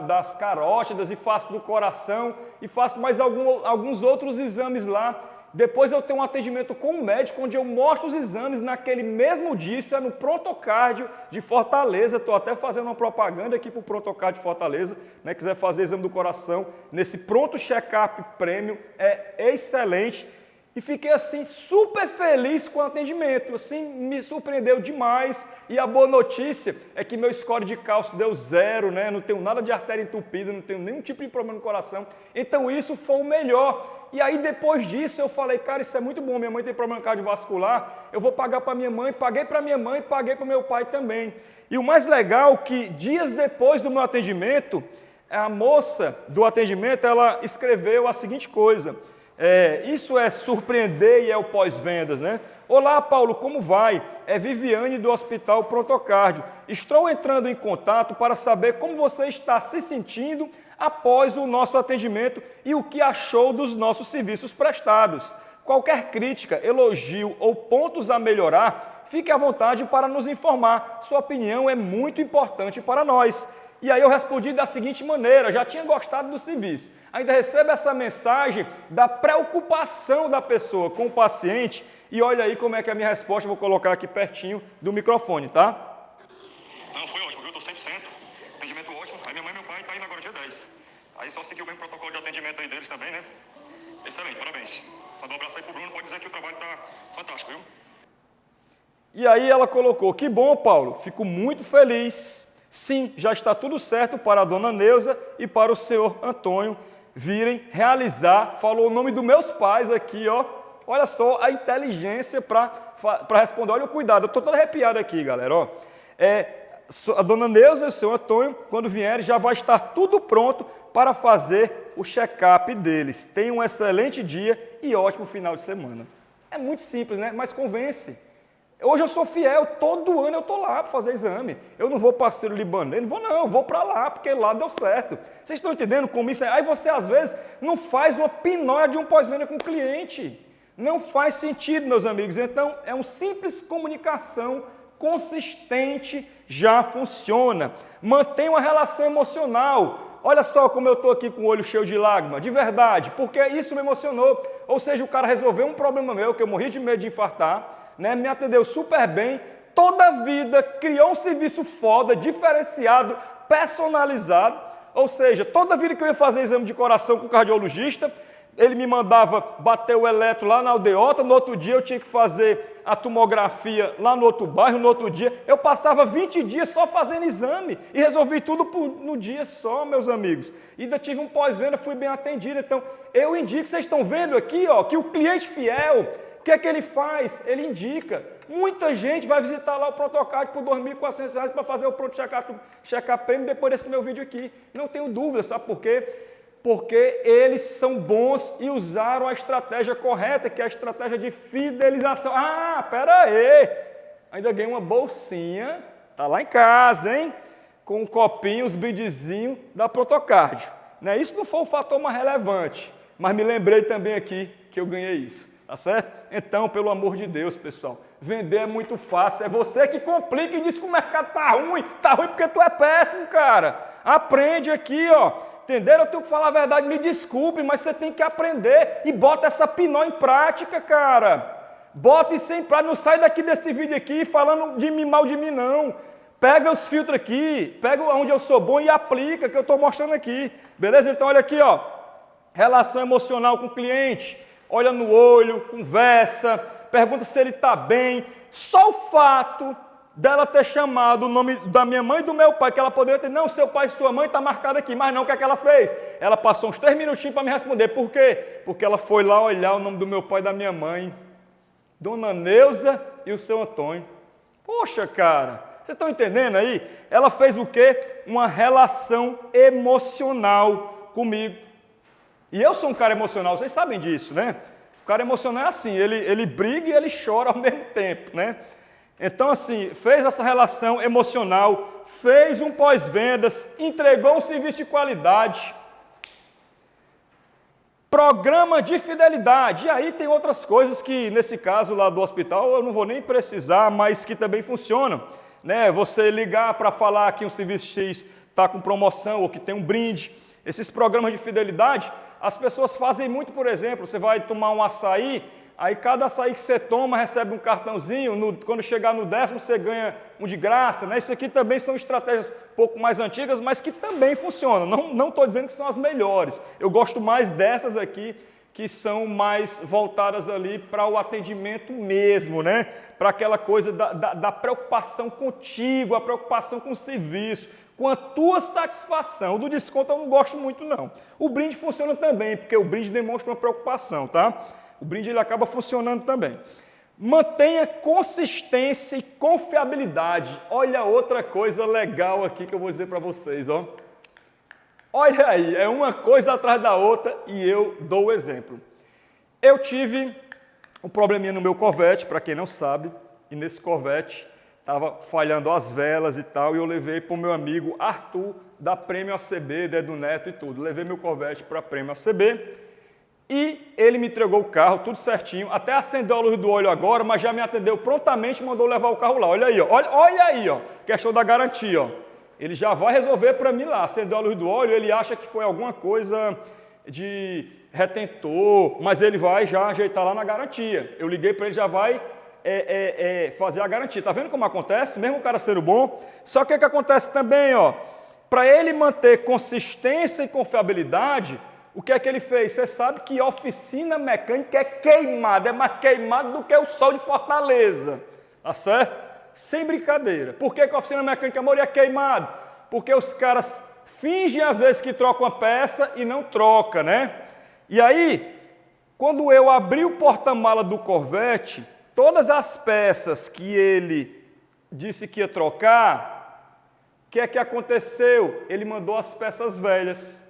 das carótidas, e faço do coração, e faço mais alguns outros exames lá. Depois eu tenho um atendimento com um médico, onde eu mostro os exames naquele mesmo dia, isso é no Prontocardio de Fortaleza. Estou até fazendo uma propaganda aqui para o Prontocardio de Fortaleza, né? Quiser fazer exame do coração, nesse Pronto Check-up Premium, é excelente. E fiquei assim super feliz com o atendimento, assim, me surpreendeu demais. E a boa notícia é que meu score de cálcio deu 0, né? Não tenho nada de artéria entupida, não tenho nenhum tipo de problema no coração. Então isso foi o melhor. E aí depois disso eu falei, cara, isso é muito bom, minha mãe tem problema cardiovascular, eu vou pagar para minha mãe, paguei para minha mãe, paguei para meu pai também. E o mais legal é que dias depois do meu atendimento, a moça do atendimento, ela escreveu a seguinte coisa: isso é surpreender e é o pós-vendas, né? Olá, Paulo, como vai? É Viviane do Hospital Prontocardio. Estou entrando em contato para saber como você está se sentindo após o nosso atendimento e o que achou dos nossos serviços prestados. Qualquer crítica, elogio ou pontos a melhorar, fique à vontade para nos informar. Sua opinião é muito importante para nós. E aí eu respondi da seguinte maneira: já tinha gostado do serviço. Ainda recebo essa mensagem da preocupação da pessoa com o paciente. E olha aí como é que é a minha resposta, vou colocar aqui pertinho do microfone, tá? Não, foi ótimo, viu? Estou 100%. Atendimento ótimo. Aí minha mãe e meu pai estão indo agora dia 10. Aí só seguiu bem o protocolo de atendimento aí deles também, né? Excelente, parabéns. Manda um abraço aí pro Bruno, pode dizer que o trabalho está fantástico, viu? E aí ela colocou, que bom, Paulo, fico muito feliz. Sim, já está tudo certo para a dona Neuza e para o senhor Antônio virem realizar. Falou o nome dos meus pais aqui, ó. Olha só a inteligência para responder. Olha o cuidado, eu estou todo arrepiado aqui, galera, ó. A dona Neuza e o senhor Antônio, quando vierem, já vai estar tudo pronto para fazer o check-up deles. Tenham um excelente dia e ótimo final de semana. É muito simples, né? Mas convence. Hoje eu sou fiel, todo ano eu estou lá para fazer exame. Eu não vou para o Líbano, eu vou para lá, porque lá deu certo. Vocês estão entendendo como isso é? Aí você, às vezes, não faz uma pinóia de um pós-venda com o cliente. Não faz sentido, meus amigos. Então, é uma simples comunicação consistente, já funciona. Mantenha uma relação emocional. Olha só como eu estou aqui com o olho cheio de lágrima, de verdade, porque isso me emocionou. Ou seja, o cara resolveu um problema meu, que eu morri de medo de infartar, né, me atendeu super bem, toda a vida criou um serviço foda, diferenciado, personalizado. Ou seja, toda a vida que eu ia fazer exame de coração com o cardiologista, ele me mandava bater o eletro lá na aldeota, no outro dia eu tinha que fazer a tomografia lá no outro bairro, no outro dia. Eu passava 20 dias só fazendo exame e resolvi tudo no dia só, meus amigos. E ainda tive um pós-venda, fui bem atendido. Então, eu indico, vocês estão vendo aqui, ó, que o cliente fiel, o que é que ele faz? Ele indica. Muita gente vai visitar lá o Protocard por R$ 2.400 para fazer o pronto check-up premium depois desse meu vídeo aqui. Não tenho dúvida, sabe por quê? Porque eles são bons e usaram a estratégia correta, que é a estratégia de fidelização. Ah, pera aí! Ainda ganhei uma bolsinha, tá lá em casa, hein? Com um copinho, os brindezinhos da Protocard. Né? Isso não foi o fator mais relevante, mas me lembrei também aqui que eu ganhei isso. Tá certo? Então, pelo amor de Deus, pessoal, vender é muito fácil. É você que complica e diz que o mercado tá ruim porque tu é péssimo, cara. Aprende aqui, ó. Entenderam? Eu tenho que falar a verdade, me desculpe, mas você tem que aprender e bota essa pinó em prática, cara. Bota isso em prática, não sai daqui desse vídeo aqui falando de mim, mal de mim, não. Pega os filtros aqui, pega onde eu sou bom e aplica, que eu estou mostrando aqui. Beleza? Então, olha aqui, ó. Relação emocional com o cliente. Olha no olho, conversa, pergunta se ele está bem. Só o fato dela ter chamado o nome da minha mãe e do meu pai, que ela poderia ter, não, seu pai e sua mãe está marcado aqui, mas não, o que é que ela fez? Ela passou uns 3 minutinhos para me responder. Por quê? Porque ela foi lá olhar o nome do meu pai e da minha mãe, dona Neuza e o seu Antônio. Poxa, cara, vocês estão entendendo aí? Ela fez o quê? Uma relação emocional comigo. E eu sou um cara emocional, vocês sabem disso, né? O cara emocional é assim, ele briga e ele chora ao mesmo tempo, né? Então, assim, fez essa relação emocional, fez um pós-vendas, entregou um serviço de qualidade, programa de fidelidade. E aí tem outras coisas que, nesse caso lá do hospital, eu não vou nem precisar, mas que também funcionam, né? Você ligar para falar que um serviço X está com promoção ou que tem um brinde. Esses programas de fidelidade, as pessoas fazem muito, por exemplo, você vai tomar um açaí, aí cada açaí que você toma recebe um cartãozinho, quando chegar no 10º você ganha um de graça, né? Isso aqui também são estratégias um pouco mais antigas, mas que também funcionam. Não estou dizendo que são as melhores, eu gosto mais dessas aqui, que são mais voltadas ali para o atendimento mesmo, né? Para aquela coisa da preocupação contigo, a preocupação com o serviço, com a tua satisfação. O do desconto eu não gosto muito, não. O brinde funciona também, porque o brinde demonstra uma preocupação, tá? O brinde ele acaba funcionando também. Mantenha consistência e confiabilidade. Olha outra coisa legal aqui que eu vou dizer para vocês, ó. Olha aí, é uma coisa atrás da outra e eu dou o exemplo. Eu tive um probleminha no meu Corvette, para quem não sabe, e nesse Corvette estava falhando as velas e tal, e eu levei para o meu amigo Arthur, da Prêmio ACB, Dedo Neto e tudo. Levei meu Corvette para a Prêmio ACB e ele me entregou o carro, tudo certinho, até acendeu a luz do óleo agora, mas já me atendeu prontamente e mandou levar o carro lá. Olha aí, ó, olha aí, ó, questão da garantia, ó. Ele já vai resolver para mim lá, acendeu a luz do óleo, ele acha que foi alguma coisa de retentor, mas ele vai já ajeitar lá na garantia. Eu liguei para ele, já vai fazer a garantia. Tá vendo como acontece? Mesmo o cara sendo bom. Só que o que acontece também, ó, para ele manter consistência e confiabilidade, o que é que ele fez? Você sabe que oficina mecânica é queimada, é mais queimado do que o sol de Fortaleza. tá certo? Sem brincadeira. Por que a oficina mecânica, amor, é queimado? Porque os caras fingem às vezes que trocam a peça e não troca, né? E aí, quando eu abri o porta-mala do Corvette, todas as peças que ele disse que ia trocar, o que é que aconteceu? Ele mandou as peças velhas.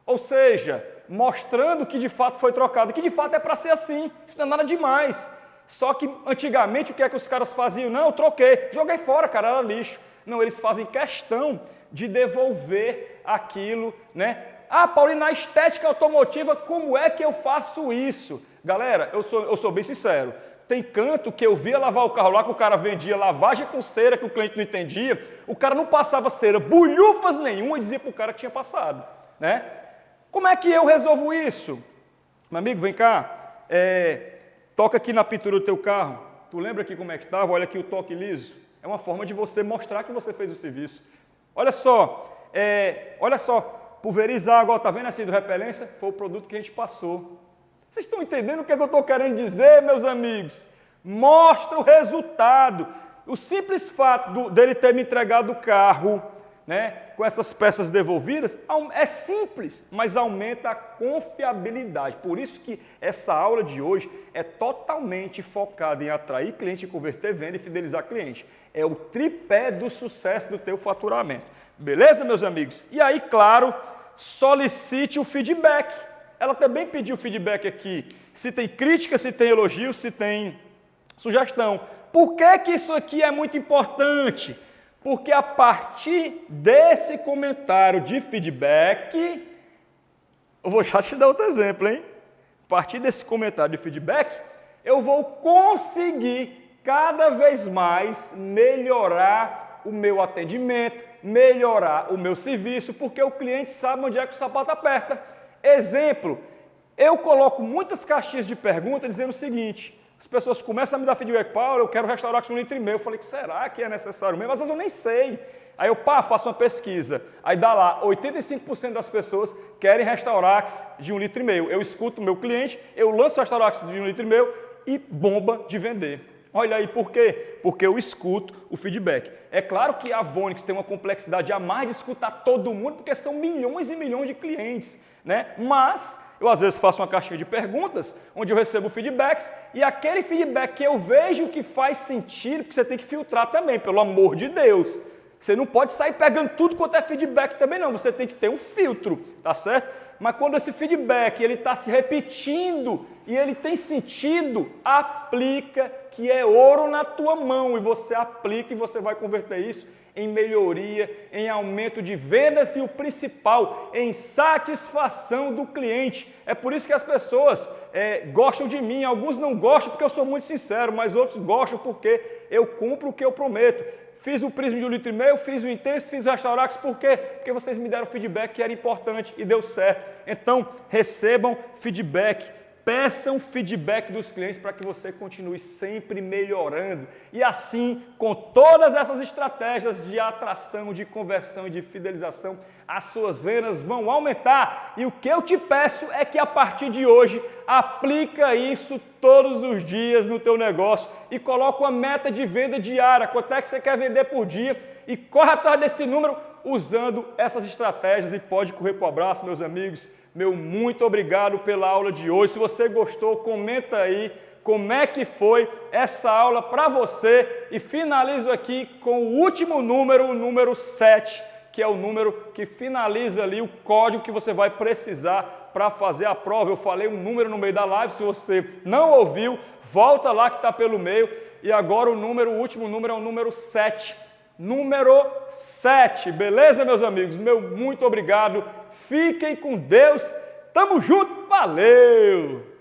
Ou seja, mostrando que de fato foi trocado, que de fato é para ser assim, isso não é nada demais. Só que antigamente o que é que os caras faziam? Não, eu troquei, joguei fora, cara, era lixo. Não, eles fazem questão de devolver aquilo, né? Ah, Paulinho, na estética automotiva, como é que eu faço isso? Galera, eu sou bem sincero. Tem canto que eu via lavar o carro lá, que o cara vendia lavagem com cera, que o cliente não entendia. O cara não passava cera, bulhufas nenhuma, e dizia para o cara que tinha passado, né? Como é que eu resolvo isso? Meu amigo, vem cá. Toca aqui na pintura do teu carro. Tu lembra aqui como é que estava? Olha aqui o toque liso. É uma forma de você mostrar que você fez o serviço. Olha só, pulverizar água, tá vendo assim do repelência? Foi o produto que a gente passou. Vocês estão entendendo o que eu estou querendo dizer, meus amigos? Mostra o resultado. O simples fato dele ter me entregado o carro, né, com essas peças devolvidas, é simples, mas aumenta a confiabilidade. Por isso que essa aula de hoje é totalmente focada em atrair cliente, converter, venda e fidelizar cliente. É o tripé do sucesso do teu faturamento. Beleza, meus amigos? E aí, claro, solicite o feedback. Ela também pediu feedback aqui. Se tem crítica, se tem elogio, se tem sugestão. Por que isso aqui é muito importante? Porque a partir desse comentário de feedback, eu vou já te dar outro exemplo, hein? A partir desse comentário de feedback, eu vou conseguir cada vez mais melhorar o meu atendimento, melhorar o meu serviço, porque o cliente sabe onde é que o sapato aperta. Exemplo, eu coloco muitas caixinhas de perguntas dizendo o seguinte: as pessoas começam a me dar feedback, Paulo, eu quero restaurar com 1,5 litro. Eu falei, será que é necessário mesmo? Às vezes eu nem sei. Aí eu, faço uma pesquisa. Aí dá lá, 85% das pessoas querem restaurax de 1,5 litro. Eu escuto o meu cliente, eu lanço o restaurax de 1,5 litro e bomba de vender. Olha aí, por quê? Porque eu escuto o feedback. É claro que a Vonix tem uma complexidade a mais de escutar todo mundo, porque são milhões e milhões de clientes, né? Mas eu às vezes faço uma caixinha de perguntas, onde eu recebo feedbacks, e aquele feedback que eu vejo que faz sentido, porque você tem que filtrar também, pelo amor de Deus. Você não pode sair pegando tudo quanto é feedback também não, você tem que ter um filtro, tá certo? Mas quando esse feedback ele está se repetindo e ele tem sentido, aplica, que é ouro na tua mão, e você aplica e você vai converter isso em melhoria, em aumento de vendas e o principal, em satisfação do cliente. É por isso que as pessoas gostam de mim, alguns não gostam porque eu sou muito sincero, mas outros gostam porque eu cumpro o que eu prometo. Fiz o Prisma de 1,5 litro, fiz o Intense, fiz o Restaurax, por quê? Porque vocês me deram feedback que era importante e deu certo. Então, recebam feedback, peçam feedback dos clientes para que você continue sempre melhorando. E assim, com todas essas estratégias de atração, de conversão e de fidelização, as suas vendas vão aumentar. E o que eu te peço é que a partir de hoje, aplica isso todos os dias no teu negócio e coloca uma meta de venda diária. Quanto é que você quer vender por dia? E corre atrás desse número usando essas estratégias e pode correr para o abraço, meus amigos. Meu muito obrigado pela aula de hoje. Se você gostou, comenta aí como é que foi essa aula para você. E finalizo aqui com o último número, o número 7, que é o número que finaliza ali o código que você vai precisar para fazer a prova. Eu falei um número no meio da live, se você não ouviu, volta lá que está pelo meio. E agora o último número é o número 7. Número 7, beleza, meus amigos? Meu muito obrigado. Fiquem com Deus. Tamo junto. Valeu!